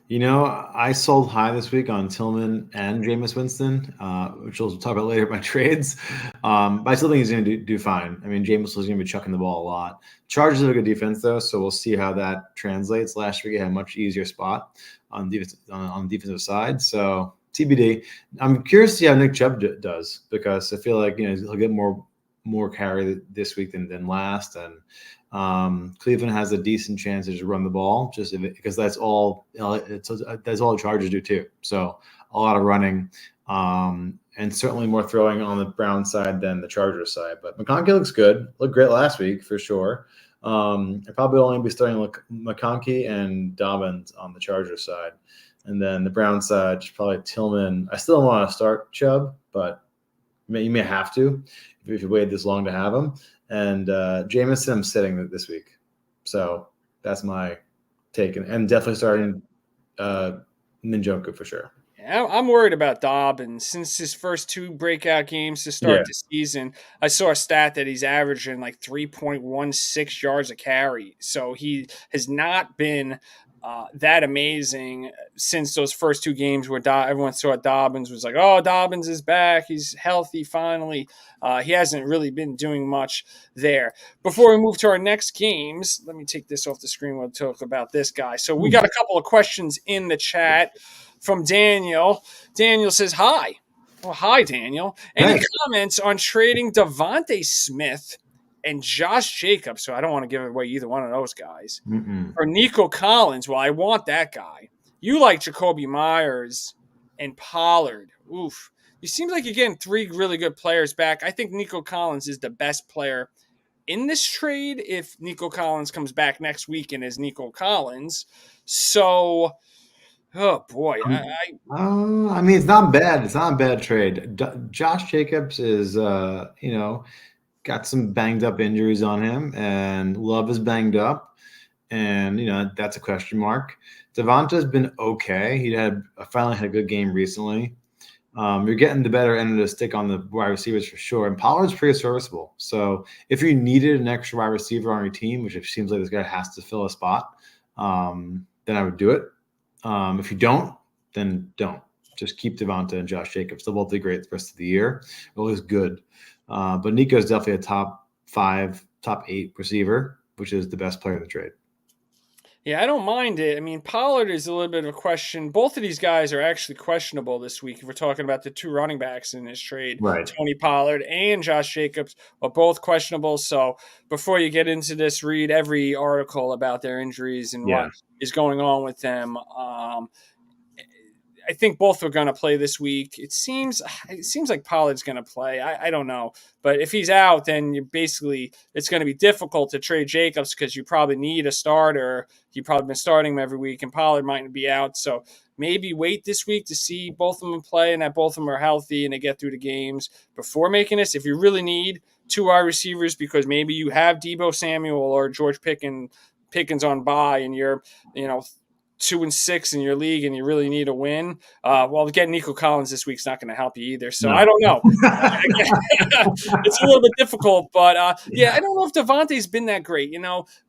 S2: You know, I sold high this week on Tillman and Jameis Winston, which we'll talk about later in my trades. But I still think he's going to do fine. I mean, Jameis was going to be chucking the ball a lot. Chargers have a good defense, though, so we'll see how that translates. Last week, he had a much easier spot on the defensive side. So TBD. I'm curious to see how Nick Chubb does because I feel like he'll get more carry this week than last, and Cleveland has a decent chance to just run the ball because that's all that's all the Chargers do too. So a lot of running, and certainly more throwing on the Browns side than the Chargers side. But McConkey looks good. Looked great last week for sure. I probably only be starting McConkey and Dobbins on the Chargers side. And then the Browns side, just probably Tillman. I still don't want to start Chubb, but you may have to if you waited this long to have him. And Jameis, I'm sitting this week. So that's my take. And definitely starting Njoku for sure.
S1: Yeah, I'm worried about Dobbins. Since his first 2 breakout games to start
S2: Yeah.
S1: the season, I saw a stat that he's averaging like 3.16 yards a carry. So he has not been that amazing since those first 2 games where everyone saw Dobbins was like, oh, Dobbins is back. He's healthy finally. He hasn't really been doing much there. Before we move to our next games, let me take this off the screen. We'll talk about this guy. So we got a couple of questions in the chat from Daniel. Daniel says, hi. Well, hi, Daniel. Any comments on trading Devontae Smith and Josh Jacobs? So I don't want to give away either one of those guys. Or Nico Collins. Well, I want that guy. You like Jacoby Myers and Pollard. Oof. It seems like you're getting 3 really good players back. I think Nico Collins is the best player in this trade if Nico Collins comes back next week and is Nico Collins. So, oh boy.
S2: I mean, it's not bad. It's not a bad trade. Josh Jacobs is, got some banged up injuries on him, and Love is banged up, and that's a question mark. Devonta's been okay. He finally had a good game recently. You're getting the better end of the stick on the wide receivers for sure, and Pollard's pretty serviceable. So if you needed an extra wide receiver on your team, which it seems like this guy has to fill a spot, then I would do it. If you don't, then don't. Just keep Devonta and Josh Jacobs. They'll both be great the rest of the year. Well, he's good. But Nico is definitely a top 5, top 8 receiver, which is the best player in the trade.
S1: Yeah, I don't mind it. I mean, Pollard is a little bit of a question. Both of these guys are actually questionable this week. If we're talking about the 2 running backs in this trade,
S2: right.
S1: Tony Pollard and Josh Jacobs are both questionable. So before you get into this, read every article about their injuries and what is going on with them. I think both are going to play this week. It seems like Pollard's going to play. I don't know. But if he's out, then it's going to be difficult to trade Jacobs because you probably need a starter. You've probably been starting him every week, and Pollard might be out. So maybe wait this week to see both of them play and that both of them are healthy and they get through the games before making this. If you really need 2 wide receivers because maybe you have Deebo Samuel or George Pickens on bye and you're, 2-6 in your league and you really need a win. Getting Nico Collins this week's not going to help you either. So I don't know. It's a little bit difficult, but I don't know if Devontae's been that great.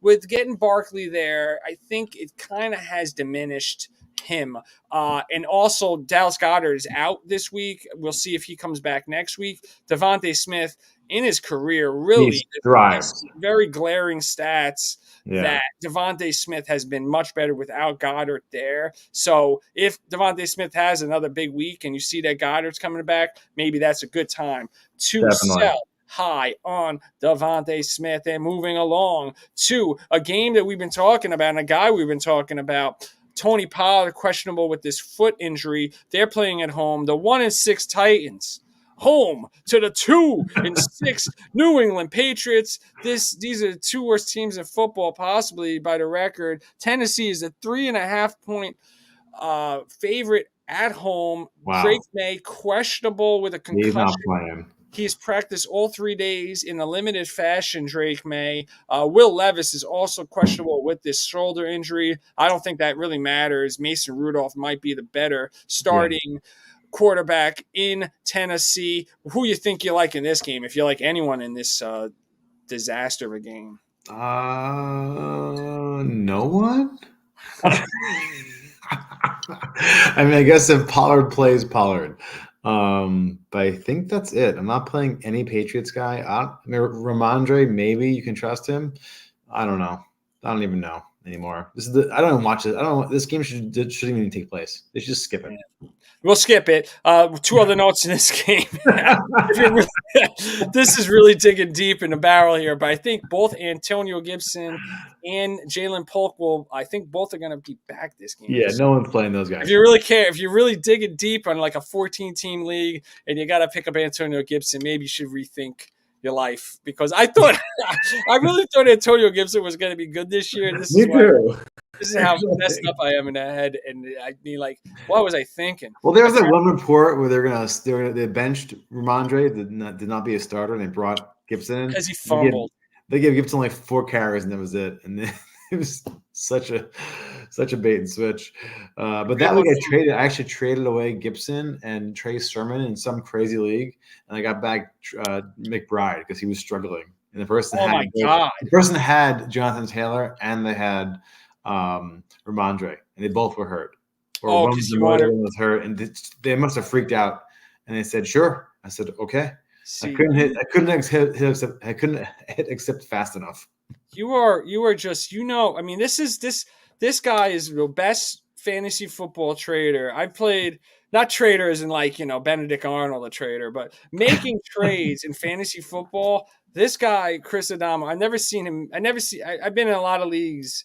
S1: With getting Barkley there, I think it kind of has diminished him. And also Dallas Goedert is out this week. We'll see if he comes back next week. Devontae Smith in his career really
S2: thrives.
S1: Very glaring stats that Devontae Smith has been much better without Goddard there. So if Devontae Smith has another big week and you see that Goddard's coming back, maybe that's a good time to sell high on Devontae Smith. And moving along to a game that we've been talking about and a guy we've been talking about, Tony Pollard, questionable with this foot injury. They're playing at home. The 1-6 Titans home to the 2-6 New England Patriots. These are the 2 worst teams in football, possibly by the record. Tennessee is a 3.5-point favorite at home.
S2: Wow.
S1: Drake May questionable with a concussion.
S2: He's not playing.
S1: He's practiced all 3 days in a limited fashion, Drake May. Will Levis is also questionable with this shoulder injury. I don't think that really matters. Mason Rudolph might be the better starting quarterback in Tennessee. Who you think you like in this game, if you like anyone in this disaster of a game?
S2: No one? I mean, I guess if Pollard plays Pollard. But I think that's it. I'm not playing any Patriots guy. Ramondre, maybe you can trust him. I don't know. I don't even know anymore. I don't even watch it. This game shouldn't even take place. They should just skip it.
S1: We'll skip it. 2 other notes in this game. This is really digging deep in the barrel here, but I think both Antonio Gibson and Jalen Polk both are going to be back this game.
S2: Yeah, no one's playing those guys.
S1: If you really care, if you're really digging deep on like a 14-team league and you got to pick up Antonio Gibson, maybe you should rethink your life, because I really thought Antonio Gibson was going to be good this year. This is how messed up I am in the head, and I mean, like, what was I thinking?
S2: Well, there was that one report where they benched Ramondre, did not be a starter, and they brought Gibson in
S1: because he fumbled.
S2: They gave Gibson like 4 carries, and that was it. And then It was such a bait and switch. But
S1: Good
S2: that week
S1: luck.
S2: I actually traded away Gibson and Trey Sermon in some crazy league, and I got back McBride because he was struggling. And
S1: Oh my God.
S2: the person had Jonathan Taylor and they had Ramondre, and they both were hurt. Or
S1: Oh,
S2: one was
S1: because you
S2: demoted,
S1: wanted
S2: one was hurt, and they must have freaked out. And they said, "Sure." I said, "Okay." I
S1: see.
S2: couldn't hit. I couldn't I couldn't hit accept fast enough.
S1: You are just, I mean, this guy is the best fantasy football trader. I've played, not trader as in like, Benedict Arnold, a trader, but making trades in fantasy football. This guy, Chris Adamo, I've never seen him. I've been in a lot of leagues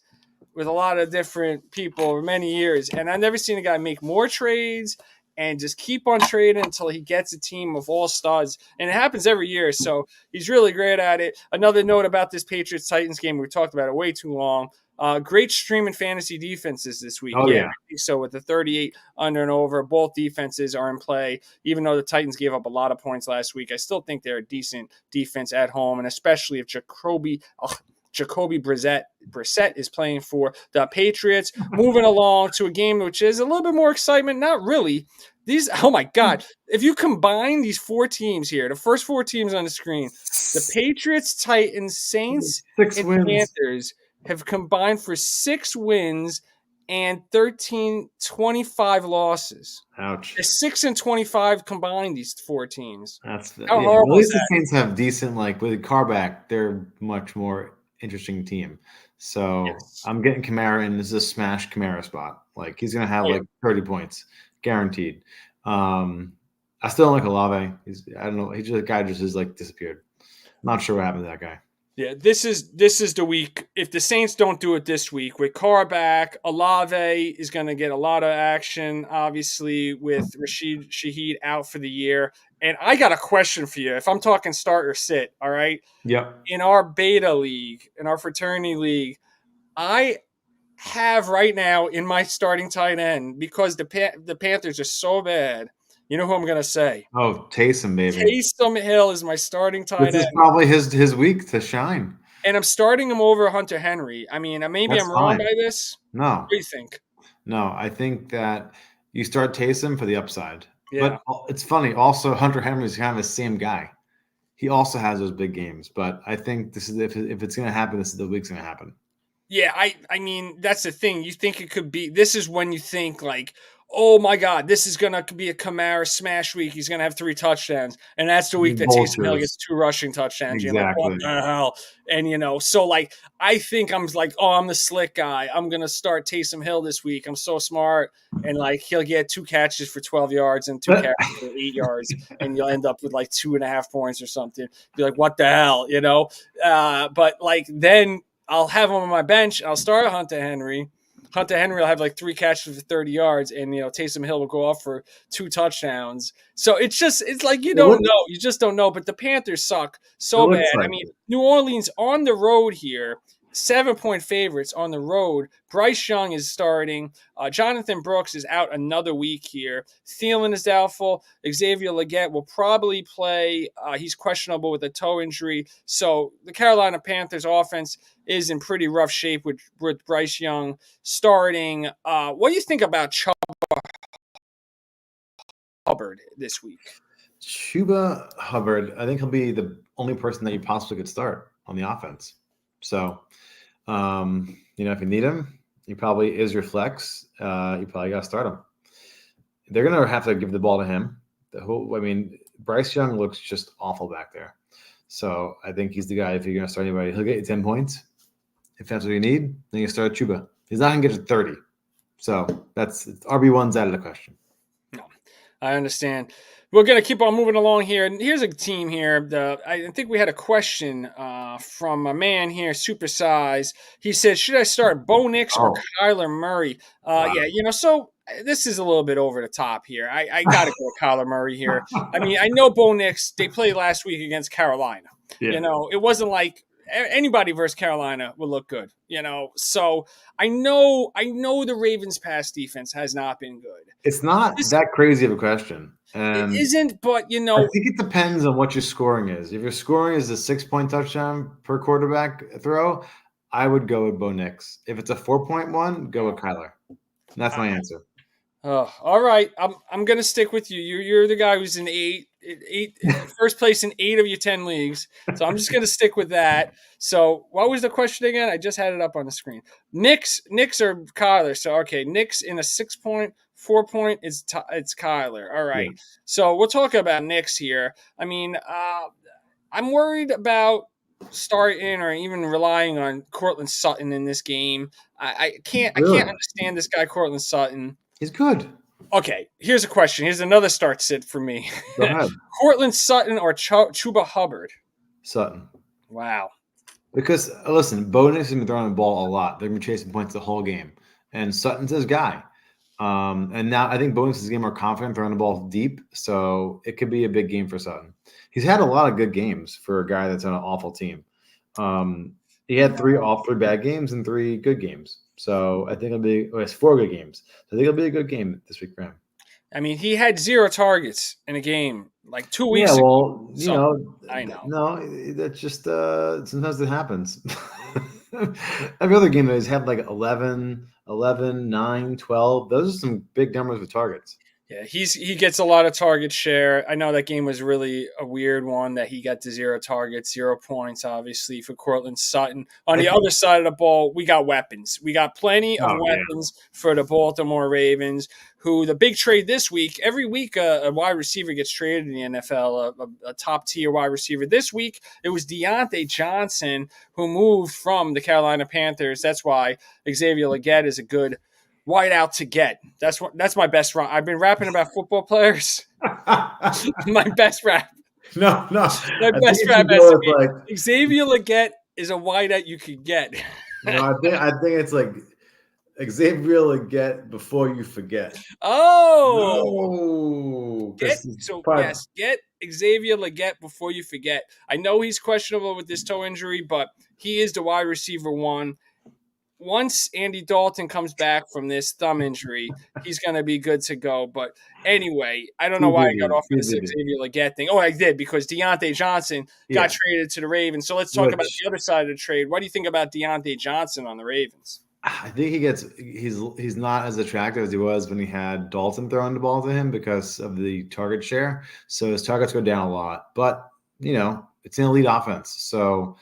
S1: with a lot of different people over many years, and I've never seen a guy make more trades and just keep on trading until he gets a team of all studs. And it happens every year, so he's really great at it. Another note about this Patriots Titans game, we talked about it way too long. Great streaming fantasy defenses this week.
S2: Oh
S1: Yeah,
S2: yeah,
S1: I think so. With the 38 under and over, both defenses are in play. Even though the Titans gave up a lot of points last week, I still think they're a decent defense at home, and especially if Jacoby Brissett is playing for the Patriots. Moving along to a game which is a little bit more excitement. Not really. Oh my God. If you combine these four teams here, the first four teams on the screen, the Patriots, Titans, Saints,
S2: 6
S1: and
S2: wins.
S1: Panthers have combined for 6 wins and 13-25 losses.
S2: Ouch.
S1: They're 6-25 combined, these four teams.
S2: That's
S1: How
S2: yeah. At
S1: horrible is
S2: least the
S1: that?
S2: Saints have decent, like with Carr back, they're much more interesting team. So
S1: Yes.
S2: I'm getting Kamara, and this is a smash Kamara spot. Like he's gonna have
S1: Oh, yeah.
S2: like 30 points, guaranteed. I still don't like Olave. I don't know. The guy just is like disappeared. Not sure what happened to that guy.
S1: Yeah, this is the week. If the Saints don't do it this week with Carr back, Olave is going to get a lot of action. Obviously, with Rashid Shaheed out for the year. And I got a question for you. If I'm talking start or sit, all right.
S2: Yep.
S1: In our beta league, in our fraternity league, I have right now in my starting tight end, because the Panthers are so bad. You know who I'm going to say?
S2: Oh, Taysom, baby.
S1: Taysom Hill is my starting tight
S2: This
S1: end.
S2: is probably his week to shine.
S1: And I'm starting him over Hunter Henry. I mean, maybe
S2: That's
S1: I'm wrong
S2: fine.
S1: by this.
S2: No,
S1: What do you think?
S2: no. I think that you start Taysom for the upside.
S1: Yeah.
S2: But it's funny. Also, Hunter Henry's kind of the same guy. He also has those big games. But I think this is if it's going to happen, this is the week's going to happen.
S1: Yeah, I mean, that's the thing. You think it could be, this is when you think like, oh my God, this is going to be a Kamara smash week. He's going to have 3 touchdowns. And that's the week that Taysom Hill gets 2 rushing touchdowns. You're like, what
S2: Exactly.
S1: the hell? And, so like, I think I'm like, oh, I'm the slick guy. I'm going to start Taysom Hill this week. I'm so smart. And like, he'll get 2 catches for 12 yards and 2 catches for 8 yards. And you'll end up with like 2.5 points or something. Be like, what the hell, But like, then I'll have him on my bench. I'll start Hunter Henry. Hunter Henry will have like 3 catches for 30 yards, and Taysom Hill will go off for 2 touchdowns. So it's like you don't know. You just don't know. But the Panthers suck so bad.
S2: Like
S1: I mean, New Orleans on the road here, 7-point favorites on the road. Bryce Young is starting. Jonathan Brooks is out another week here. Thielen is doubtful. Xavier Legette will probably play. He's questionable with a toe injury. So the Carolina Panthers offense is in pretty rough shape with Bryce Young starting. What do you think about Chuba Hubbard this week?
S2: Chuba Hubbard, I think he'll be the only person that you possibly could start on the offense. So, if you need him, he probably is your flex. You probably got to start him. They're going to have to give the ball to him. Bryce Young looks just awful back there. So I think he's the guy. If you're going to start anybody, he'll get you 10 points. If that's what you need, then you start Chuba. He's not going to get you 30. So that's RB1's out of the question.
S1: No, I understand. We're going to keep on moving along here. And here's a team here. I think we had a question from a man here, Supersize. He said, should I start Bo Nix or Kyler Murray?
S2: Wow.
S1: Yeah, so this is a little bit over the top here. I got to go with Kyler Murray here. I mean, I know Bo Nix, they played last week against Carolina. Yeah. It wasn't like anybody versus Carolina would look good, So I know the Ravens' pass defense has not been good.
S2: It's not that crazy of a question. And
S1: it isn't, but
S2: I think it depends on what your scoring is. If your scoring is a 6-point touchdown per quarterback throw, I would go with Bo Nix. If it's a 4-point one, go with Kyler. That's my answer.
S1: Oh, all right. I'm gonna stick with you. You're the guy who's in first place in 8 of your 10 leagues. So I'm just gonna stick with that. So what was the question again? I just had it up on the screen. Knicks or Kyler. So okay, Knicks in a 6-point, 4-point it's Kyler. All
S2: Yeah.
S1: right. So we'll talk about Knicks here. I mean, I'm worried about starting or even relying on Cortland Sutton in this game. I can't
S2: Really?
S1: understand this guy Cortland Sutton.
S2: He's good.
S1: Okay, here's a question. Here's another start sit for me.
S2: Go ahead.
S1: Cortland Sutton or Chuba Hubbard?
S2: Sutton.
S1: Wow.
S2: Because listen, Bo Nix has been throwing the ball a lot. They've been chasing points the whole game, and Sutton's his guy. And now I think Bo Nix is getting more confident throwing the ball deep, so it could be a big game for Sutton. He's had a lot of good games for a guy that's on an awful team. He had 3 bad games and 3 good games. So I think it's 4 good games. So I think it'll be a good game this week for him.
S1: I mean, he had 0 targets in a game like 2 weeks
S2: Yeah,
S1: ago.
S2: well,
S1: I know.
S2: No, that's just sometimes it happens. Every other game he's had like 11, 9, 12. Those are some big numbers with targets.
S1: Yeah, he gets a lot of target share. I know that game was really a weird one that he got to 0 targets, 0 points, obviously, for Cortland Sutton. On the other side of the ball, we got weapons. We got plenty of weapons for the Baltimore Ravens, who the big trade this week, every week a wide receiver gets traded in the NFL, a top-tier wide receiver. This week, it was Deontay Johnson who moved from the Carolina Panthers. That's why Xavier Legette is a good white out to get. That's my best rap. I've been rapping about football players. My best rap.
S2: No.
S1: My best rap has to be Xavier Legette is a white out you could get.
S2: No, I think it's like Xavier Legette before you forget.
S1: Oh, get Xavier Legette before you forget. I know he's questionable with this toe injury, but he is the wide receiver 1. Once Andy Dalton comes back from this thumb injury, he's going to be good to go. But anyway, I don't know why I got off of this Xavier Legette thing. Oh, I did, because Deontay Johnson got traded to the Ravens. So let's talk about the other side of the trade. What do you think about Deontay Johnson on the Ravens?
S2: I think he's not as attractive as he was when he had Dalton throwing the ball to him because of the target share. So his targets go down a lot. But, it's an elite offense. So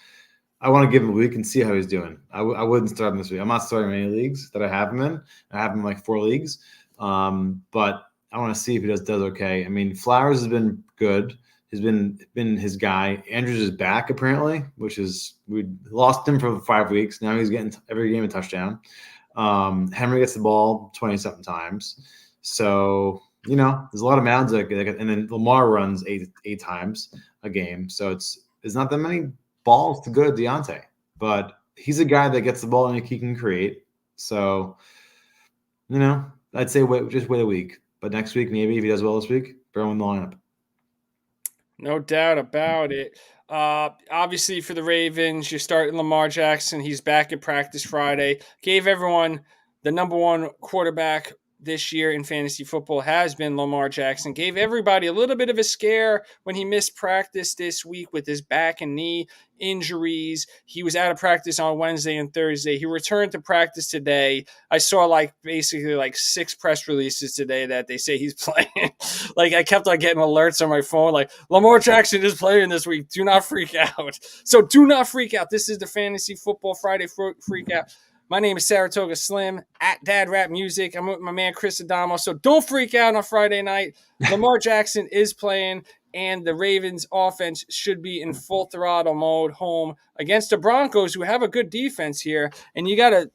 S2: I want to give him a week and see how he's doing. I wouldn't start him this week. I'm not starting in any leagues that I have him in. I have him in like 4 leagues. But I want to see if he does okay. I mean, Flowers has been good. He's been his guy. Andrews is back apparently, which is we lost him for 5 weeks. Now he's getting every game a touchdown. Henry gets the ball 20-something times. So, there's a lot of mounds and then Lamar runs eight times a game. So it's not that many balls to go to Deontay, but he's a guy that gets the ball and he can create. So, I'd say just wait a week. But next week, maybe if he does well this week, throw him in the lineup.
S1: No doubt about it. Obviously, for the Ravens, you're starting Lamar Jackson. He's back at practice Friday. Gave everyone the number 1 quarterback this year in fantasy football has been Lamar Jackson. Gave everybody a little bit of a scare when he missed practice this week with his back and knee injuries. He was out of practice on Wednesday and Thursday. He returned to practice today. I saw basically 6 press releases today that they say he's playing. I kept on getting alerts on my phone like, Lamar Jackson is playing this week. Do not freak out. So do not freak out. This is the Fantasy Football Friday Freak Out. My name is Saratoga Slim, at Dad Rap Music. I'm with my man Chris Adamo. So don't freak out on Friday night. Lamar Jackson is playing, and the Ravens offense should be in full throttle mode home against the Broncos, who have a good defense here. And you got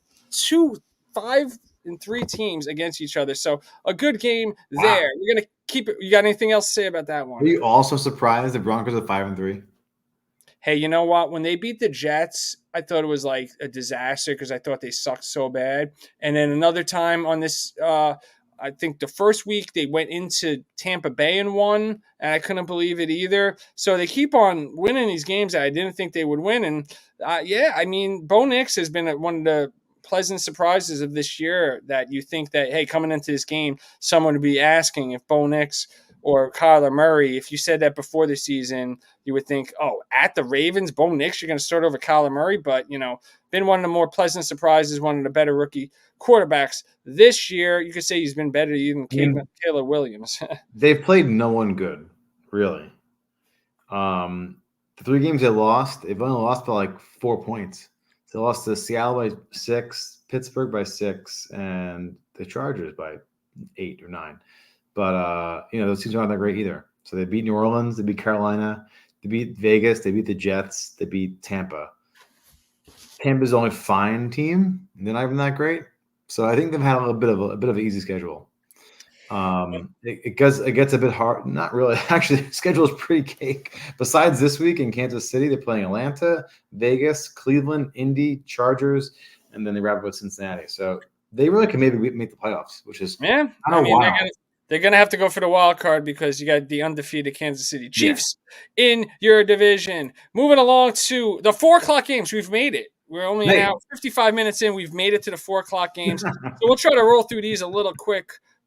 S1: 5 and 3 teams against each other. So a good game there. We're going to keep it. You got anything else to say about that one?
S2: Are you also surprised the Broncos are 5 and 3?
S1: Hey, you know what? When they beat the Jets, I thought it was like a disaster because I thought they sucked so bad. And then another time on this, I think the first week they went into Tampa Bay and won, and I couldn't believe it either. So they keep on winning these games that I didn't think they would win. And Bo Nix has been one of the pleasant surprises of this year that you think that, hey, coming into this game, someone would be asking if Bo Nix or Kyler Murray, if you said that before the season, you would think, oh, at the Ravens, Bo Nix, you're going to start over Kyler Murray. But, been one of the more pleasant surprises, one of the better rookie quarterbacks this year. You could say he's been better even Caleb Williams.
S2: They've played no one good, really. The 3 games they lost, they've only lost by like 4 points. They lost to Seattle by 6, Pittsburgh by 6, and the Chargers by 8 or 9. But those teams aren't that great either. So they beat New Orleans, they beat Carolina, they beat Vegas, they beat the Jets, they beat Tampa. Tampa's the only fine team. They're not even that great. So I think they've had a bit of an easy schedule. It gets a bit hard. Not really. Actually, the schedule is pretty cake. Besides this week in Kansas City, they're playing Atlanta, Vegas, Cleveland, Indy, Chargers, and then they wrap up with Cincinnati. So they really can maybe make the playoffs, which is
S1: they're gonna have to go for the wild card because you got the undefeated Kansas City Chiefs in your division. Moving along to the 4:00 games, we've made it. We're only now 55 minutes in. We've made it to the 4:00 games, so we'll try to roll through these a little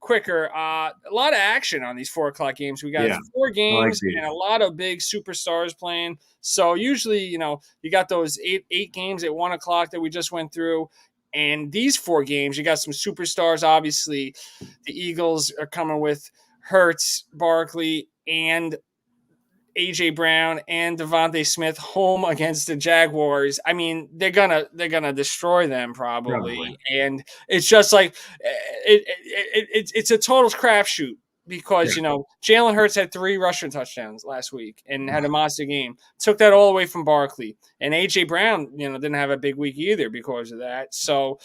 S1: quicker. A lot of action on these 4:00 games. We got 4 games and a lot of big superstars playing. So usually, you got those eight games at 1:00 that we just went through. And these 4 games, you got some superstars. Obviously, the Eagles are coming with Hurts, Barkley, and A.J. Brown and Devontae Smith home against the Jaguars. I mean, they're gonna destroy them probably. And it's just like it's a total crapshoot because Jalen Hurts had 3 rushing touchdowns last week and had a monster game. Took that all away from Barkley, and A.J. Brown didn't have a big week either because of that. So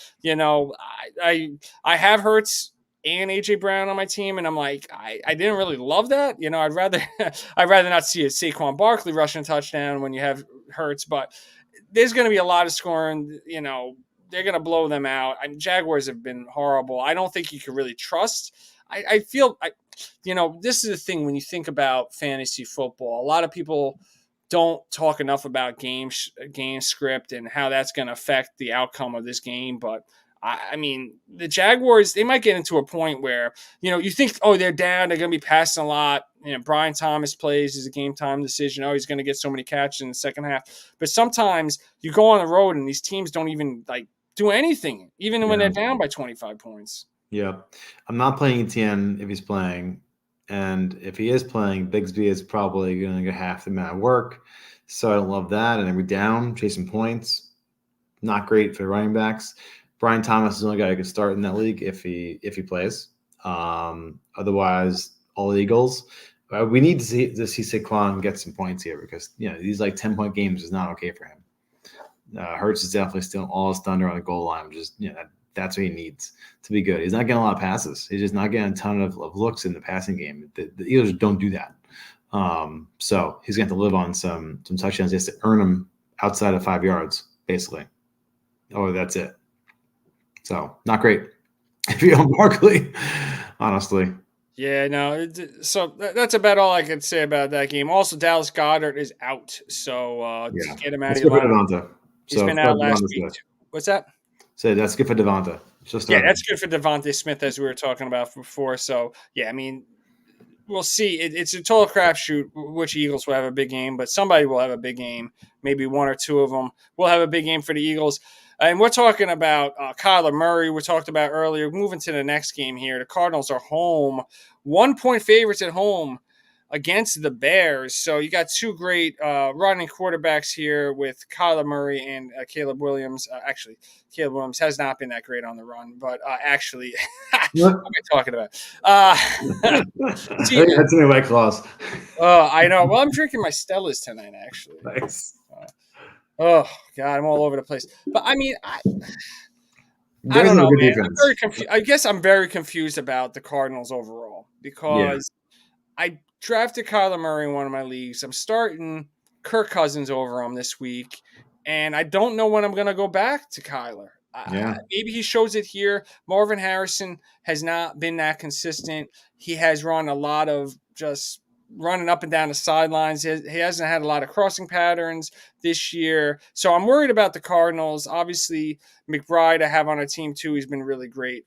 S1: I have Hurts and AJ Brown on my team, and I'm like, I didn't really love that. I'd rather not see a Saquon Barkley rushing touchdown when you have Hurts, but there's going to be a lot of scoring. They're going to blow them out. Jaguars have been horrible. I don't think you can really trust. I feel this is the thing when you think about fantasy football. A lot of people don't talk enough about game script and how that's going to affect the outcome of this game, but I mean, the Jaguars, they might get into a point where, you think, oh, they're down, they're going to be passing a lot. Brian Thomas plays as a game time decision. Oh, he's going to get so many catches in the second half. But sometimes you go on the road and these teams don't even do anything, even when they're down by 25 points.
S2: Yeah. I'm not playing Etienne if he's playing. And if he is playing, Bigsby is probably going to get half the amount of work. So I don't love that. And every down, chasing points, not great for running backs. Brian Thomas is the only guy who can start in that league if he plays. Otherwise, all Eagles. We need to see Saquon get some points here because these 10-point games is not okay for him. Hurts is definitely still all his thunder on the goal line. Just that's what he needs to be good. He's not getting a lot of passes. He's just not getting a ton of looks in the passing game. The Eagles don't do that. So he's going to have to live on some touchdowns. He has to earn them outside of 5 yards, basically. Oh, that's it. So not great if you own Barkley, honestly.
S1: Yeah, no. So that's about all I could say about that game. Also, Dallas Goedert is out, so get him out of your lineup. He's been out last week. What's that?
S2: So that's good for Devonta.
S1: That's good for Devontae Smith, as we were talking about before. So I mean, we'll see. It's a total crapshoot which Eagles will have a big game, but somebody will have a big game. Maybe 1 or 2 of them will have a big game for the Eagles. And we're talking about Kyler Murray. We talked about earlier. Moving to the next game here. The Cardinals are home. 1-point favorites at home against the Bears. So you got 2 great running quarterbacks here with Kyler Murray and Caleb Williams. Actually, Caleb Williams has not been that great on the run, but what am I talking about?
S2: That's me, White Claws.
S1: Oh, I know. Well, I'm drinking my Stellas tonight, actually.
S2: Nice.
S1: Oh God, I'm all over the place. But I mean, I don't know, man. I'm very confused. I guess I'm very confused about the Cardinals overall because I drafted Kyler Murray in one of my leagues. I'm starting Kirk Cousins over him this week, and I don't know when I'm going to go back to Kyler. Maybe he shows it here. Marvin Harrison has not been that consistent. He has run a lot of just running up and down the sidelines. He hasn't had a lot of crossing patterns this year. So I'm worried about the Cardinals. Obviously, McBride I have on a team too. He's been really great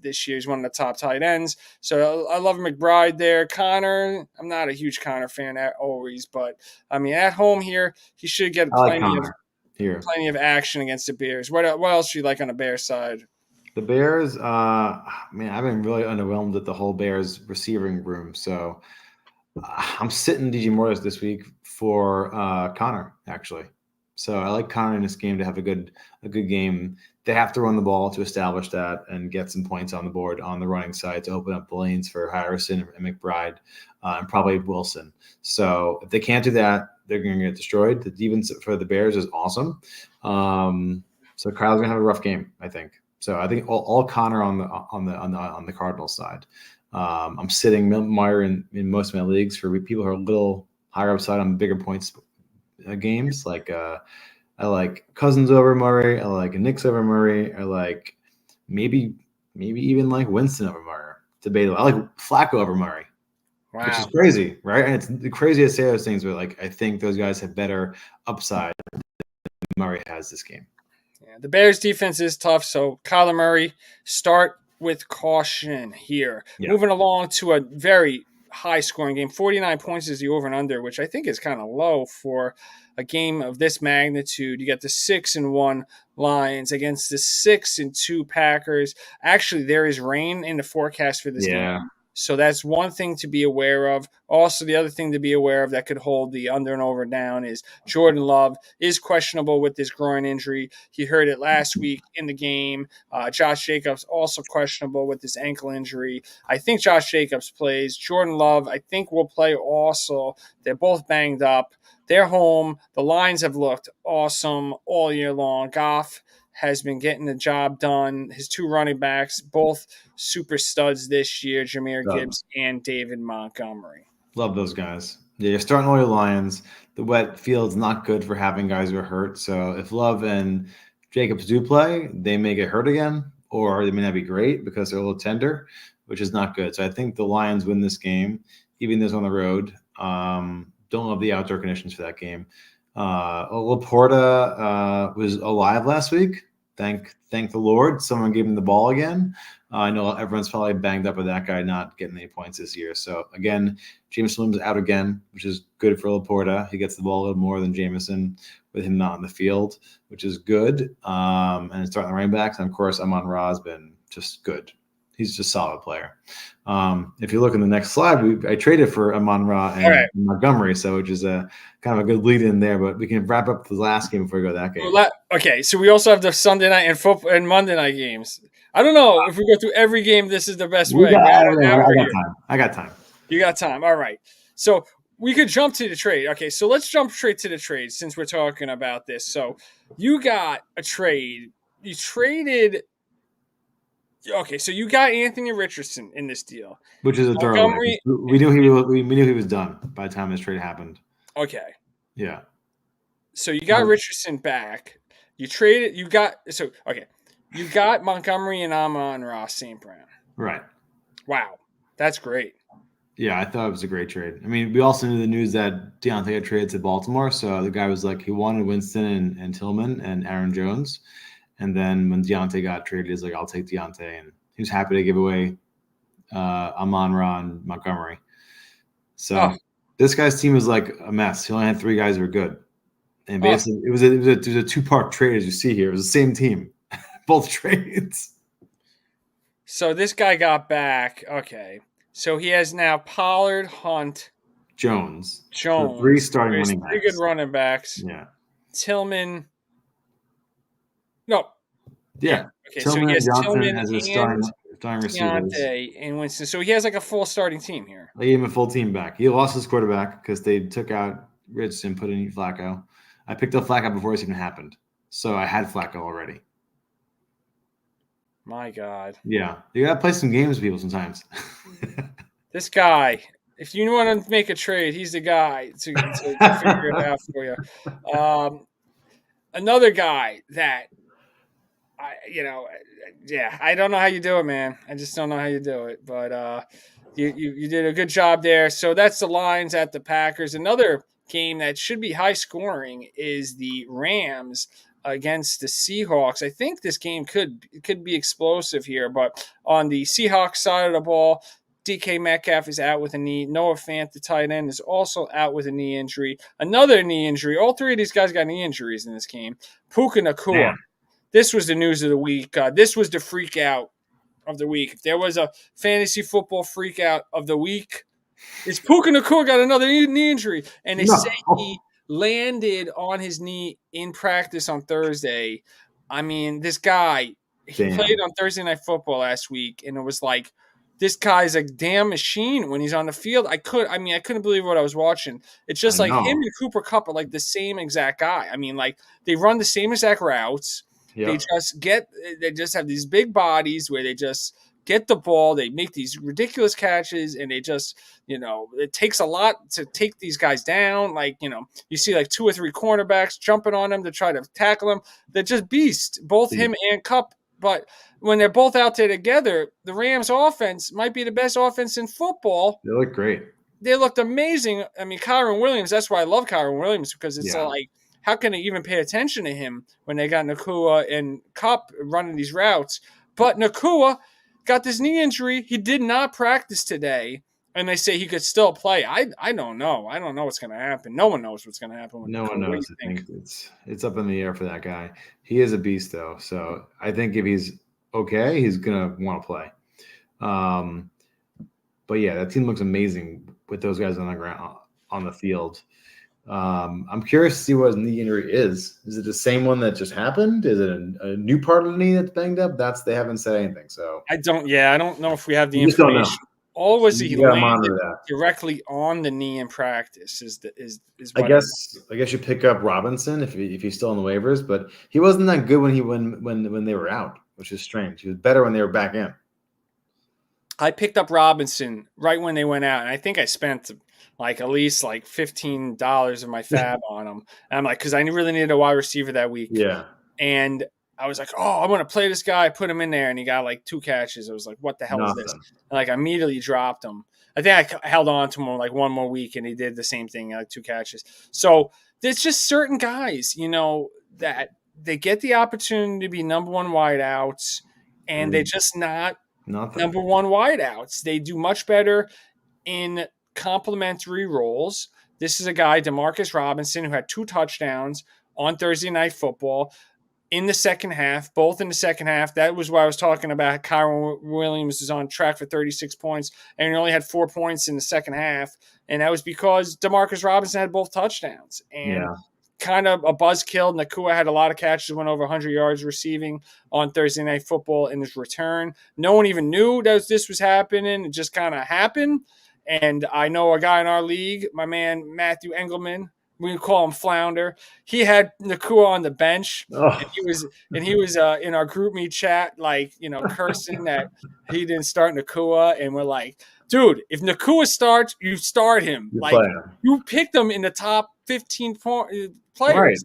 S1: this year. He's one of the top tight ends. So I love McBride there. Connor, I'm not a huge Connor fan always, but I mean at home here, he should get
S2: I like Connor here.
S1: plenty of action against the Bears. What else do you like on the Bears side?
S2: The Bears, man, I've been really underwhelmed at the whole Bears receiving room. So I'm sitting DJ Morris this week for Connor, actually. So I like Connor in this game to have a good game. They have to run the ball to establish that and get some points on the board on the running side to open up the lanes for Harrison and McBride and probably Wilson. So if they can't do that, they're going to get destroyed. The defense for the Bears is awesome. So Kyle's going to have a rough game, I think. So I think all Connor on the Cardinals side. I'm sitting Meyer in most of my leagues for people who are a little higher upside on bigger points games. Like I like Cousins over Murray. I like Knicks over Murray. I like maybe even like Winston over Murray. Debatable. I like Flacco over Murray. Wow. Which is crazy, right? And it's the craziest to say those things, but like I think those guys have better upside than Murray has this game.
S1: Yeah, the Bears defense is tough, so Kyler Murray, start with caution here. Yeah. Moving along to a very high-scoring game. 49 points is the over and under, which I think is kind of low for a game of this magnitude. You got the 6-1 Lions against the 6-2 Packers. Actually, there is rain in the forecast for this game. So that's one thing to be aware of. Also, the other thing to be aware of that could hold the under and over down is Jordan Love is questionable with this groin injury. He heard it last week in the game. Josh Jacobs also questionable with this ankle injury. I think Josh Jacobs plays. Jordan Love, I think, will play also. They're both banged up. They're home. The Lions have looked awesome all year long. Goff has been getting the job done. His two running backs, both super studs this year, Jahmyr Gibbs and David Montgomery.
S2: Love those guys. Yeah, you're starting all your Lions. The wet field's not good for having guys who are hurt. So if Love and Jacobs do play, they may get hurt again, or they may not be great because they're a little tender, which is not good. So I think the Lions win this game, even though it's on the road. Don't love the outdoor conditions for that game. Laporta was alive last week. Thank the Lord. Someone gave him the ball again. I know everyone's probably banged up with that guy not getting any points this year. So again, James Slim's out again, which is good for Laporta. He gets the ball a little more than Jameson with him not on the field, which is good. And starting the running backs, and of course, Amon-Ra has been just good. He's just a solid player. If you look in the next slide, I traded for Amon-Ra and Montgomery, so which is a kind of a good lead in there. But we can wrap up the last game before we go to that game.
S1: Okay, so we also have the Sunday night and football and Monday night games. I don't know if we go through every game. This is the best way.
S2: I got time.
S1: You got time. All right. So we could jump to the trade. Okay, so let's jump straight to the trade since we're talking about this. So you got a trade. You traded. Okay, so you got Anthony Richardson in this deal,
S2: which is a throwaway. We knew he was done by the time this trade happened.
S1: Okay.
S2: Yeah.
S1: So you got Richardson back. You traded. You got Montgomery and Amon-Ra St. Brown.
S2: Right.
S1: Wow, that's great.
S2: Yeah, I thought it was a great trade. I mean, we also knew the news that Deontay had traded to Baltimore, so the guy was like he wanted Winston and Tillman and Aaron Jones. And then when Deontay got traded, he's like, I'll take Deontay. And he was happy to give away Amon-Ra and Montgomery. So this guy's team was like a mess. He only had three guys who were good. And basically, it was a two-part trade, as you see here. It was the same team, both trades.
S1: So this guy got back. Okay. So he has now Pollard, Hunt,
S2: Jones. So three starting running backs.
S1: Three good running backs.
S2: Yeah.
S1: Tillman. No.
S2: Yeah.
S1: Okay,
S2: Tillman,
S1: so he has
S2: Johnson
S1: Tillman
S2: as a
S1: and
S2: starting receivers.
S1: Deontay and Winston. So he has like a full starting team here.
S2: They gave him a full team back. He lost his quarterback because they took out Rich and put in Flacco. I picked up Flacco before this even happened. So I had Flacco already.
S1: My God.
S2: Yeah. You got to play some games with people sometimes.
S1: This guy, if you want to make a trade, he's the guy to figure it out for you. Another guy that, I don't know how you do it, man. I just don't know how you do it. But You did a good job there. So that's the Lions at the Packers. Another game that should be high scoring is the Rams against the Seahawks. I think this game could be explosive here, but on the Seahawks side of the ball, DK Metcalf is out with a knee. Noah Fant, the tight end, is also out with a knee injury. Another knee injury. All three of these guys got knee injuries in this game. Puka Nacua.
S2: Man.
S1: This was the news of the week. This was the freak out of the week. If there was a fantasy football freak out of the week, it's Puka Nacua got another knee injury. And they say he landed on his knee in practice on Thursday. I mean, this guy, he played on Thursday Night Football last week, and it was like, this guy's a damn machine when he's on the field. I couldn't believe what I was watching. It's just like him and Cooper Kupp are like the same exact guy. I mean, like they run the same exact routes. Yep. They just have these big bodies where they just get the ball. They make these ridiculous catches, and they just, it takes a lot to take these guys down. Like, you see like 2 or 3 cornerbacks jumping on them to try to tackle them. They're just beasts, both him and Kupp. But when they're both out there together, the Rams offense might be the best offense in football.
S2: They look great.
S1: They looked amazing. I mean, Kyren Williams, that's why I love Kyren Williams, because it's like, how can they even pay attention to him when they got Nacua and Kupp running these routes? But Nacua got this knee injury. He did not practice today, and they say he could still play. I don't know. I don't know what's going to happen. No one knows what's going to happen with
S2: No
S1: Nacua.
S2: one knows. I think it's up in the air for that guy. He is a beast, though. So I think if he's okay, he's going to want to play. But yeah, that team looks amazing with those guys on the ground, on the field. I'm curious to see what his knee injury is. Is it the same one that just happened? Is it a new part of the knee that's banged up? They haven't said anything. So
S1: I don't know if we have the information. All was he landed directly on the knee in practice is what
S2: I guess you pick up Robinson if he's still on the waivers, but he wasn't that good when they were out, which is strange. He was better when they were back in.
S1: I picked up Robinson right when they went out, and I think I spent like at least like $15 of my fab on him. And I'm like, because I really needed a wide receiver that week.
S2: Yeah.
S1: And I was like, oh, I want to play this guy. I put him in there, and he got like 2 catches. I was like, what the hell is this? And like, I immediately dropped him. I think I held on to him like one more week, and he did the same thing, like 2 catches. So there's just certain guys, that they get the opportunity to be number one wideouts, and they're just not number one wideouts. They do much better in complementary roles. This is a guy, Demarcus Robinson, who had 2 touchdowns on Thursday Night Football in the second half, both in the second half. That was what I was talking about. Kyren Williams is on track for 36 points, and he only had 4 points in the second half. And that was because Demarcus Robinson had both touchdowns. And kind of a buzzkill. Nacua had a lot of catches, went over 100 yards receiving on Thursday Night Football in his return. No one even knew that this was happening. It just kind of happened. And I know a guy in our league, my man Matthew Engelman, we call him Flounder. He had Nacua on the bench, and he was in our group meet chat, like, cursing that he didn't start Nacua, and we're like, dude, if Nacua starts, you start him. You picked him in the top 15 players. Right.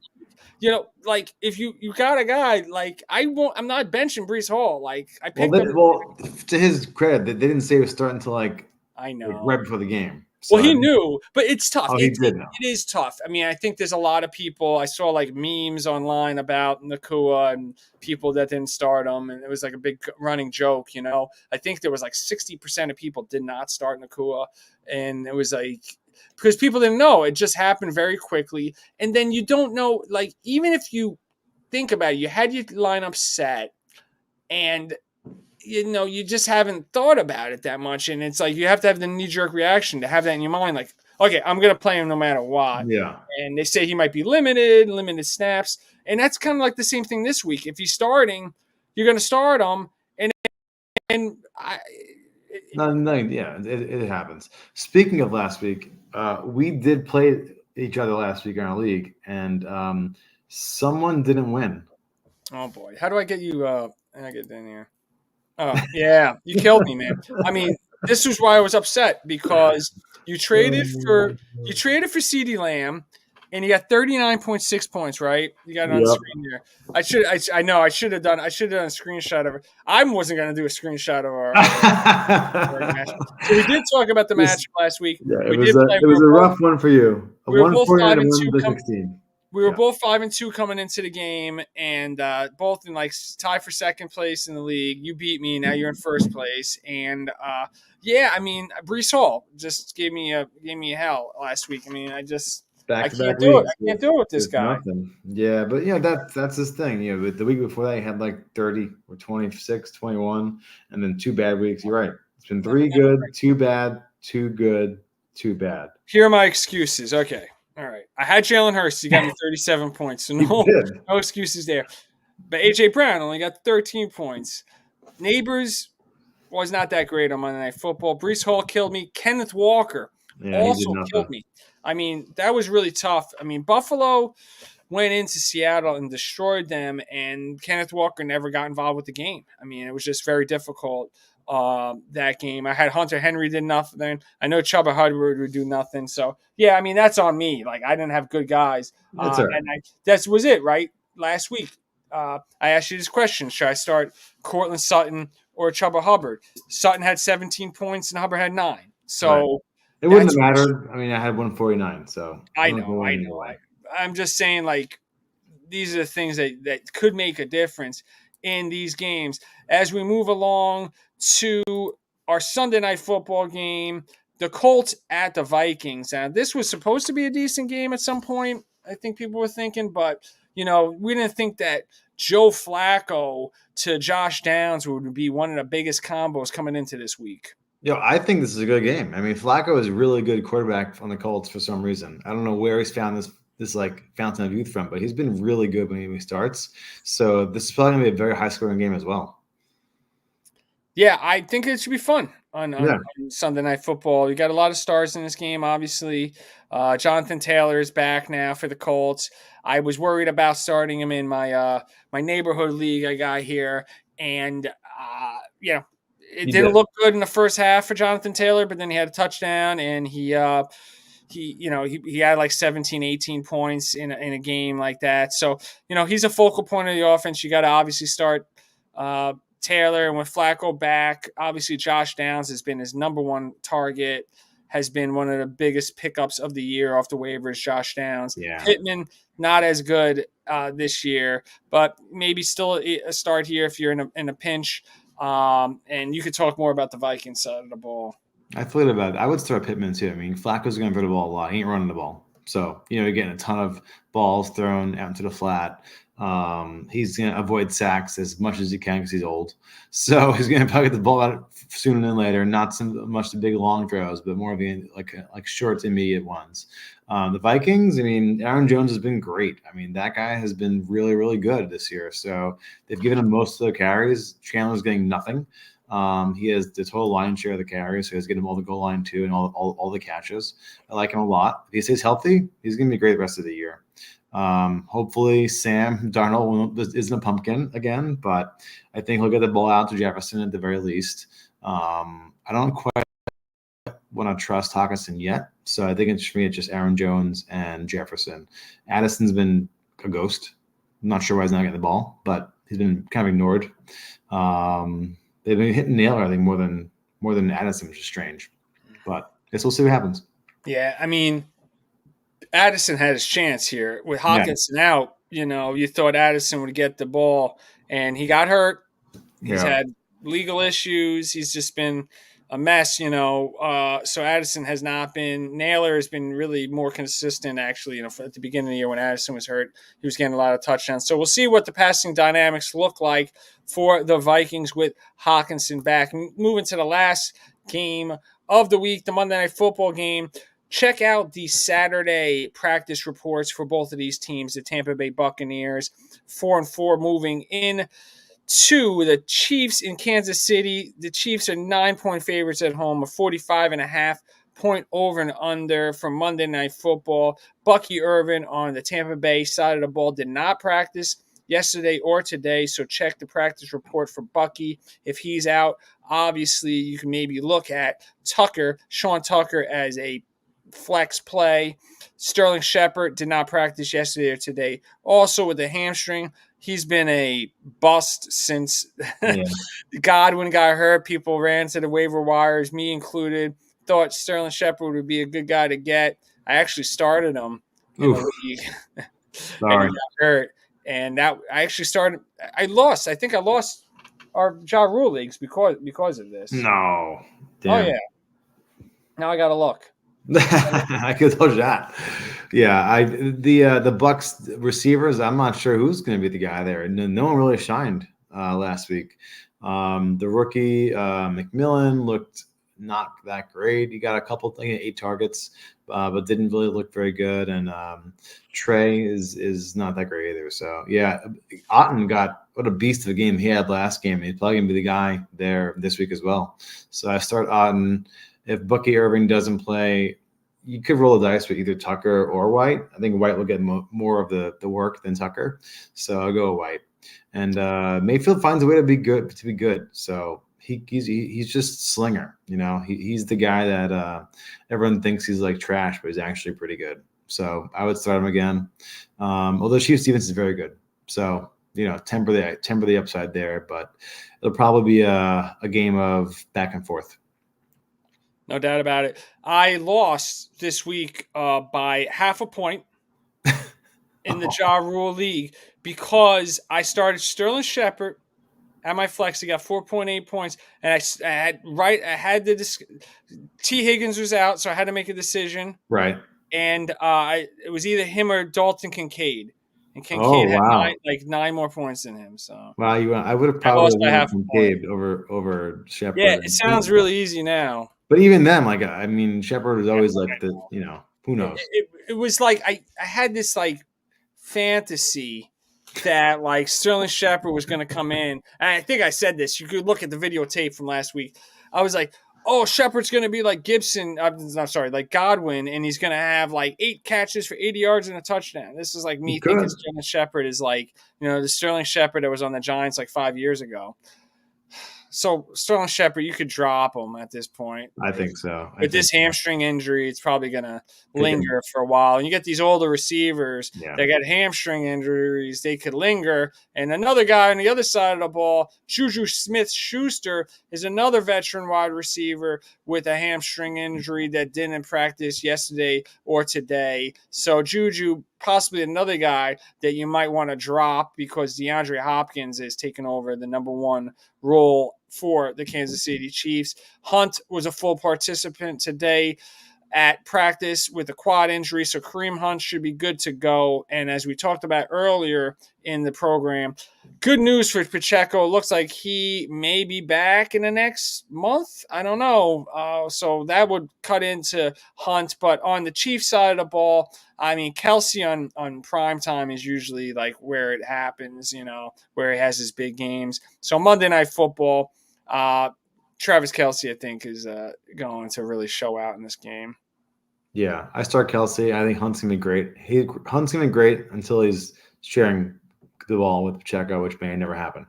S1: Like if you got a guy, like I'm not benching Breece Hall. Like I picked him.
S2: Well, to his credit, they didn't say he was starting to
S1: I know
S2: right before the game. So,
S1: well, he knew, but it's tough.
S2: He did know.
S1: It is tough. I mean, I think there's a lot of people. I saw like memes online about Nacua and people that didn't start him, and it was like a big running joke. I think there was like 60% of people did not start Nacua, and it was like because people didn't know. It just happened very quickly, and then you don't know. Like even if you think about it, you had your lineup set, and you just haven't thought about it that much. And it's like you have to have the knee-jerk reaction to have that in your mind. Like, okay, I'm going to play him no matter what.
S2: Yeah.
S1: And they say he might be limited snaps. And that's kind of like the same thing this week. If he's starting, you're going to start him. It
S2: happens. Speaking of last week, we did play each other last week in our league, and someone didn't win.
S1: Oh, boy. How do I get you I get in here? Oh, yeah, you killed me, man. I mean, this is why I was upset, because you traded for CeeDee Lamb, and you got 39.6 points, right? You got it on the
S2: Yep.
S1: screen here. I know I should have done a screenshot of it. I wasn't going to do a screenshot of our match. So we did talk about the match last week.
S2: Yeah,
S1: We did play.
S2: it was a rough one for you. A
S1: We were both
S2: 149
S1: 5
S2: and
S1: and
S2: one
S1: 2
S2: to 16.
S1: we were
S2: Yeah.
S1: both 5 and 2 coming into the game, and both in like tie for second place in the league. You beat me. Now you're in first place, and yeah, I mean, Brees Hall just gave me a hell last week. I mean, I
S2: Back to
S1: can't
S2: back
S1: do it.
S2: weeks
S1: I can't do it with this
S2: with
S1: guy.
S2: nothing. Yeah, but that's his thing. With the week before that, he had like 30 or 26, 21, and then 2 bad weeks. You're right. It's been 3 good, 2 bad, 2 good, 2 bad.
S1: Here are my excuses. Okay. All right. I had Jalen Hurts. He got me 37 points. So no excuses there. But A.J. Brown only got 13 points. Neighbors was not that great on Monday Night Football. Brees Hall killed me. Kenneth Walker
S2: He did
S1: also killed
S2: nothing.
S1: me. I mean, that was really tough. I mean, Buffalo went into Seattle and destroyed them, and Kenneth Walker never got involved with the game. I mean, it was just very difficult, that game. I had Hunter Henry did nothing. I know Chuba Hubbard would do nothing. So, yeah, I mean, that's on me. Like, I didn't have good guys.
S2: That's all right.
S1: And that was it, right? Last week, I asked you this question. Should I start Cortland Sutton or Chuba Hubbard? Sutton had 17 points and Hubbard had 9. So
S2: right. It wouldn't have mattered. I mean, I had 149, so
S1: I know. I'm just saying, like, these are the things that could make a difference in these games. As we move along to our Sunday Night Football game, the Colts at the Vikings. Now, this was supposed to be a decent game at some point, I think people were thinking, but, we didn't think that Joe Flacco to Josh Downs would be one of the biggest combos coming into this week.
S2: I think this is a good game. I mean, Flacco is a really good quarterback on the Colts for some reason. I don't know where he's found this like fountain of youth from, but he's been really good when he starts. So this is probably going to be a very high scoring game as well.
S1: Yeah, I think it should be fun on Sunday Night Football. You got a lot of stars in this game, obviously. Jonathan Taylor is back now for the Colts. I was worried about starting him in my my neighborhood league I got here, and it didn't look good in the first half for Jonathan Taylor, but then he had a touchdown, and he had like 17, 18 points in a game like that. So, he's a focal point of the offense. You got to obviously start Taylor, and with Flacco back, obviously Josh Downs has been his number one target, has been one of the biggest pickups of the year off the waivers, Josh Downs.
S2: Yeah.
S1: Pittman, not as good this year, but maybe still a start here if you're in a pinch. And you could talk more about the Vikings side of the ball.
S2: I thought about it. I would start Pittman too. I mean, Flacco's going to throw the ball a lot. He ain't running the ball. So, you're getting a ton of balls thrown out into the flat. He's going to avoid sacks as much as he can because he's old. So he's going to probably get the ball out sooner than later. Not so much the big long throws, but more of the like short, immediate ones. The Vikings, I mean, Aaron Jones has been great. I mean, that guy has been really, really good this year. So they've given him most of the carries. Chandler's getting nothing. He has the total line share of the carries, so he's getting him all the goal line too and all the catches. I like him a lot. If he stays healthy, he's going to be great the rest of the year. Hopefully Sam Darnold isn't a pumpkin again, but I think he'll get the ball out to Jefferson at the very least. I don't quite want to trust Hawkinson yet, so I think it's just Aaron Jones and Jefferson. Addison's been a ghost. I'm not sure why he's not getting the ball, but he's been kind of ignored. They've been hitting Naylor, I think, more than Addison, which is strange. But I guess we'll see what happens.
S1: Yeah, I mean, Addison had his chance here. With Hawkinson out, you thought Addison would get the ball, and he got hurt. He's had legal issues. He's just been a mess, So Addison has not been. Naylor has been really more consistent, actually. At the beginning of the year when Addison was hurt, he was getting a lot of touchdowns. So we'll see what the passing dynamics look like for the Vikings with Hawkinson back. Moving to the last game of the week, the Monday Night Football game. Check out the Saturday practice reports for both of these teams. The Tampa Bay Buccaneers, 4-4, moving in to the Chiefs in Kansas City. The Chiefs are 9-point favorites at home, a 45.5-point over and under from Monday Night Football. Bucky Irvin on the Tampa Bay side of the ball did not practice yesterday or today, so check the practice report for Bucky. If he's out, obviously you can maybe look at Sean Tucker, as a flex play. Sterling Shepard did not practice yesterday or today. Also with a hamstring, he's been a bust since
S2: Yeah.
S1: Godwin got hurt. People ran to the waiver wires, me included. Thought Sterling Shepard would be a good guy to get. I actually started him in a
S2: Oof.
S1: league, and he
S2: Sorry.
S1: got hurt. And that I actually started. I lost. I think I lost our Ja Rule leagues because of this.
S2: No.
S1: Oh
S2: Damn.
S1: yeah. Now I got to look.
S2: I could tell you that. Yeah, the Bucks receivers. I'm not sure who's going to be the guy there. No one really shined last week. The rookie McMillan looked not that great. He got a couple, 8 targets, but didn't really look very good. And Trey is not that great either. So yeah, Otten got what a beast of a game he had last game. He's probably gonna be the guy there this week as well. So I start Otten. If Bucky Irving doesn't play, you could roll the dice with either Tucker or White. I think White will get more of the work than Tucker, so I'll go White. And Mayfield finds a way to be good. So he's just slinger. He's the guy that everyone thinks he's like trash, but he's actually pretty good. So I would start him again. Although Chiefs defense is very good, so temper the upside there. But it'll probably be a game of back and forth.
S1: No doubt about it. I lost this week by half a point in the Ja Rule League because I started Sterling Shepard at my flex. He got 4.8 points, and I had T. Higgins was out, so I had to make a decision.
S2: Right.
S1: And it was either him or Dalton Kincaid, and Kincaid had 9 more points than him. So
S2: wow, I would have probably
S1: lost by half a
S2: Kincaid over Shepard.
S1: Yeah, it sounds really easy now.
S2: But even then, Shepard was always who knows?
S1: It was like I had this like fantasy that like Sterling Shepard was going to come in. And I think I said this. You could look at the videotape from last week. I was like, oh, Shepard's going to be like like Godwin, and he's going to have like 8 catches for 80 yards and a touchdown. This is like me thinking Sterling Shepard is like, the Sterling Shepard that was on the Giants like 5 years ago. So Sterling Shepard, you could drop him at this point.
S2: I think so.
S1: With this hamstring injury, it's probably going to linger for a while. And you get these older receivers that got hamstring injuries, they could linger. And another guy on the other side of the ball, Juju Smith-Schuster, is another veteran wide receiver with a hamstring injury that didn't practice yesterday or today. So Juju, possibly another guy that you might want to drop because DeAndre Hopkins is taking over the number 1 role for the Kansas City Chiefs. Hunt was a full participant today at practice with a quad injury, so Kareem Hunt should be good to go. And as we talked about earlier in the program, good news for Pacheco. Looks like he may be back in the next month. I don't know. So that would cut into Hunt. But on the Chiefs side of the ball, Kelsey on prime time is usually like where it happens, where he has his big games. So Monday Night Football, Travis Kelce, I think, is going to really show out in this game.
S2: Yeah, I start Kelce. I think Hunt's going to be great. Hunt's going to be great until he's sharing the ball with Pacheco, which may never happen.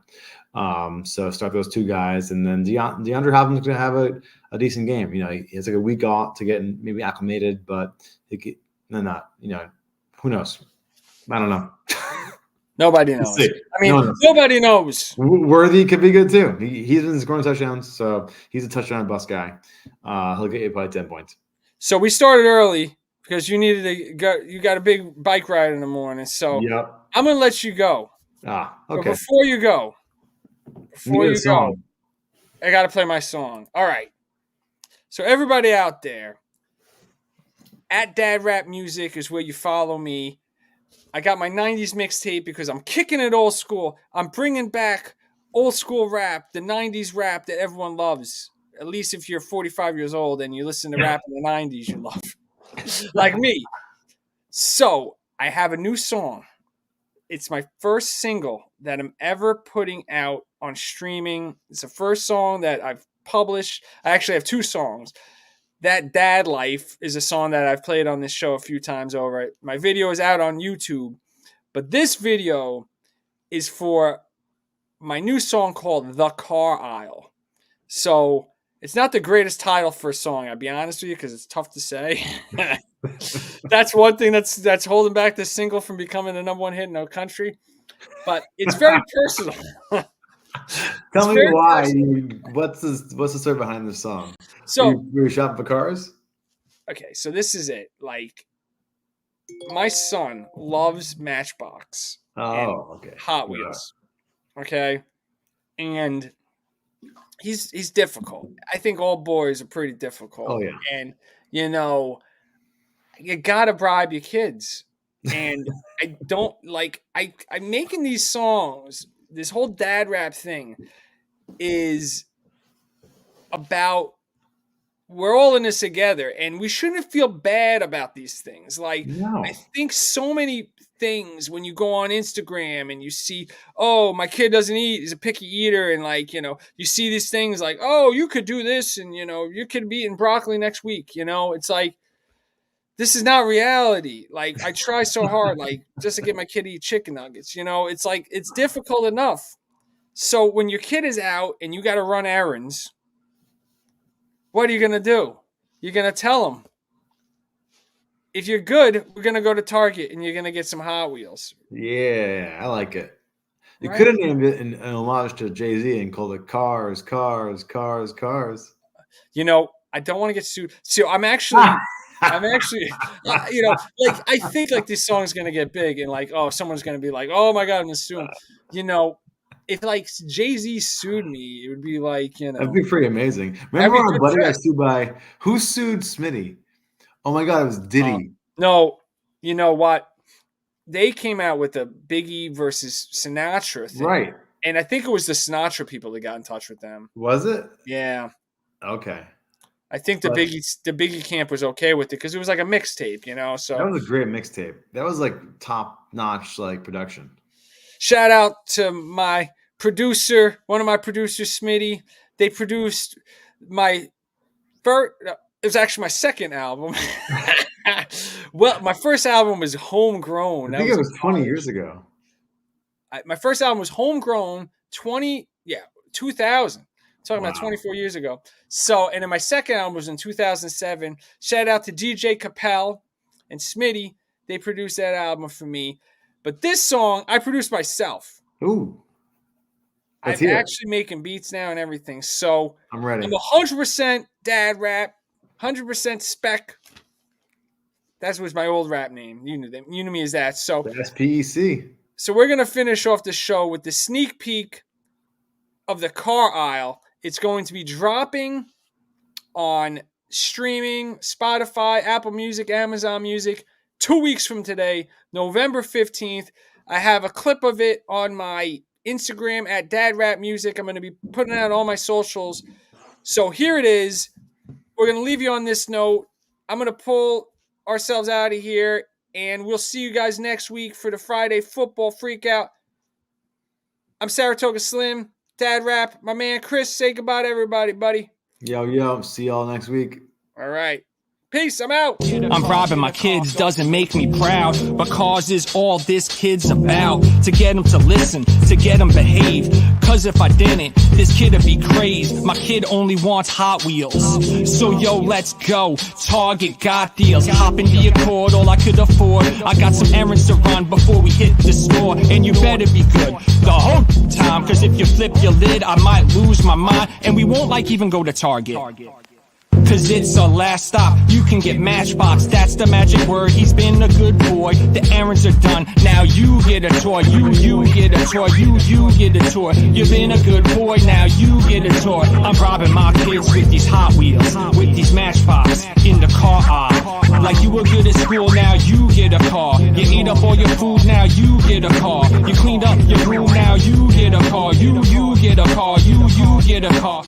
S2: So start those 2 guys. And then DeAndre Hopkins is going to have a decent game. He has like a week off to get maybe acclimated, but who knows? I don't know.
S1: Nobody knows. Nobody knows.
S2: Worthy could be good too. He's been scoring touchdowns, so he's a touchdown bust guy. He'll get you probably 10 points.
S1: So we started early because you needed to go. You got a big bike ride in the morning, so I'm going to let you go.
S2: Okay.
S1: But before you go, I got to play my song. All right. So everybody out there, at Dad Rap Music is where you follow me. I got my 90s mixtape because I'm kicking it old school. I'm bringing back old school rap, the 90s rap that everyone loves. At least if you're 45 years old and you listen to rap in the 90s, you love. Like me. So I have a new song. It's my first single that I'm ever putting out on streaming. It's the first song that I've published. I actually have 2 songs. That Dad Life is a song that I've played on this show a few times over. My video is out on YouTube. But this video is for my new song called The Car Aisle. So It's not the greatest title for a song, I'll be honest with you, because it's tough to say. That's one thing that's holding back this single from becoming the number one hit in our country. But it's very personal.
S2: Tell me why. What's the story behind this song?
S1: So
S2: we were shopping for cars?
S1: Okay, so this is it. Like, my son loves Matchbox.
S2: Oh, okay.
S1: Hot Wheels. Okay. And he's difficult. I think all boys are pretty difficult.
S2: Oh, yeah.
S1: And, you gotta bribe your kids. And I don't like I'm making these songs. This whole dad rap thing is about we're all in this together, and we shouldn't feel bad about these things. Like,
S2: no.
S1: I think so many things when you go on Instagram and you see, oh, my kid doesn't eat, he's a picky eater, and you see these things like, oh, you could do this, and you could be eating broccoli next week. It's like, this is not reality. Like, I try so hard, like, just to get my kid to eat chicken nuggets. It's like, it's difficult enough. So when your kid is out and you got to run errands, what are you going to do? You're going to tell them, if you're good, we're going to go to Target and you're going to get some Hot Wheels.
S2: Yeah, I like it. You
S1: Right?
S2: could have named it an homage to Jay-Z and called it Cars, Cars, Cars, Cars.
S1: I don't want to get sued. So I'm actually, I think like this song's going to get big and like, oh, someone's going to be like, oh my God, I'm going to sue him. If like Jay-Z sued me, it would be like,
S2: That'd be pretty amazing. Remember our buddy got sued by, who sued Smitty? Oh my God, it was Diddy.
S1: No, you know what? They came out with a Biggie versus Sinatra thing.
S2: Right.
S1: And I think it was the Sinatra people that got in touch with them.
S2: Was it?
S1: Yeah.
S2: Okay.
S1: I think the Biggie camp was okay with it because it was like a mixtape, so
S2: that was a great mixtape. That was like top-notch like production.
S1: Shout out to my producer, one of my producers, Smitty. They produced my first. It was actually my second album. Well, my first album was Homegrown.
S2: I think it was 20 years ago.
S1: My first album was Homegrown 2000. Talking about 24 years ago. So, and then my second album was in 2007. Shout out to DJ Capel and Smitty. They produced that album for me. But this song, I produced myself.
S2: Ooh.
S1: I'm actually making beats now and everything. So
S2: I'm ready.
S1: I'm 100% dad rap, 100% spec. That was my old rap name. You knew them. You knew me as that. So
S2: that's PEC.
S1: So we're gonna finish off the show with the sneak peek of the car aisle. It's going to be dropping on streaming, Spotify, Apple Music, Amazon Music, 2 weeks from today, November 15th. I have a clip of it on my Instagram at Dad Rap Music. I'm going to be putting it out on all my socials. So here it is. We're going to leave you on this note. I'm going to pull ourselves out of here, and we'll see you guys next week for the Friday Football Freakout. I'm Saratoga Slim, Dad Rap. My man Chris, say goodbye to everybody, buddy.
S2: Yo. See y'all next week.
S1: All right. Peace, I'm out.
S3: I'm robbing my kids doesn't make me proud, but cause is all this kid's about. To get them to listen, to get them behave. Cause if I didn't, this kid'd be crazed. My kid only wants Hot Wheels. So yo, let's go. Target got deals. Hop in the Accord, all I could afford. I got some errands to run before we hit the store. And you better be good the whole time, cause if you flip your lid, I might lose my mind. And we won't even go to Target. Cause it's our last stop, you can get Matchbox, that's the magic word, he's been a good boy, the errands are done, now you get a toy, you get a toy, you get a toy, you've been a good boy, now you get a toy. I'm robbing my kids with these Hot Wheels, with these Matchbox, in the car aisle, like you were good at school, now you get a car, you ate up all your food, now you get a car, you cleaned up your room, now you get a car, you get a car, you get a car.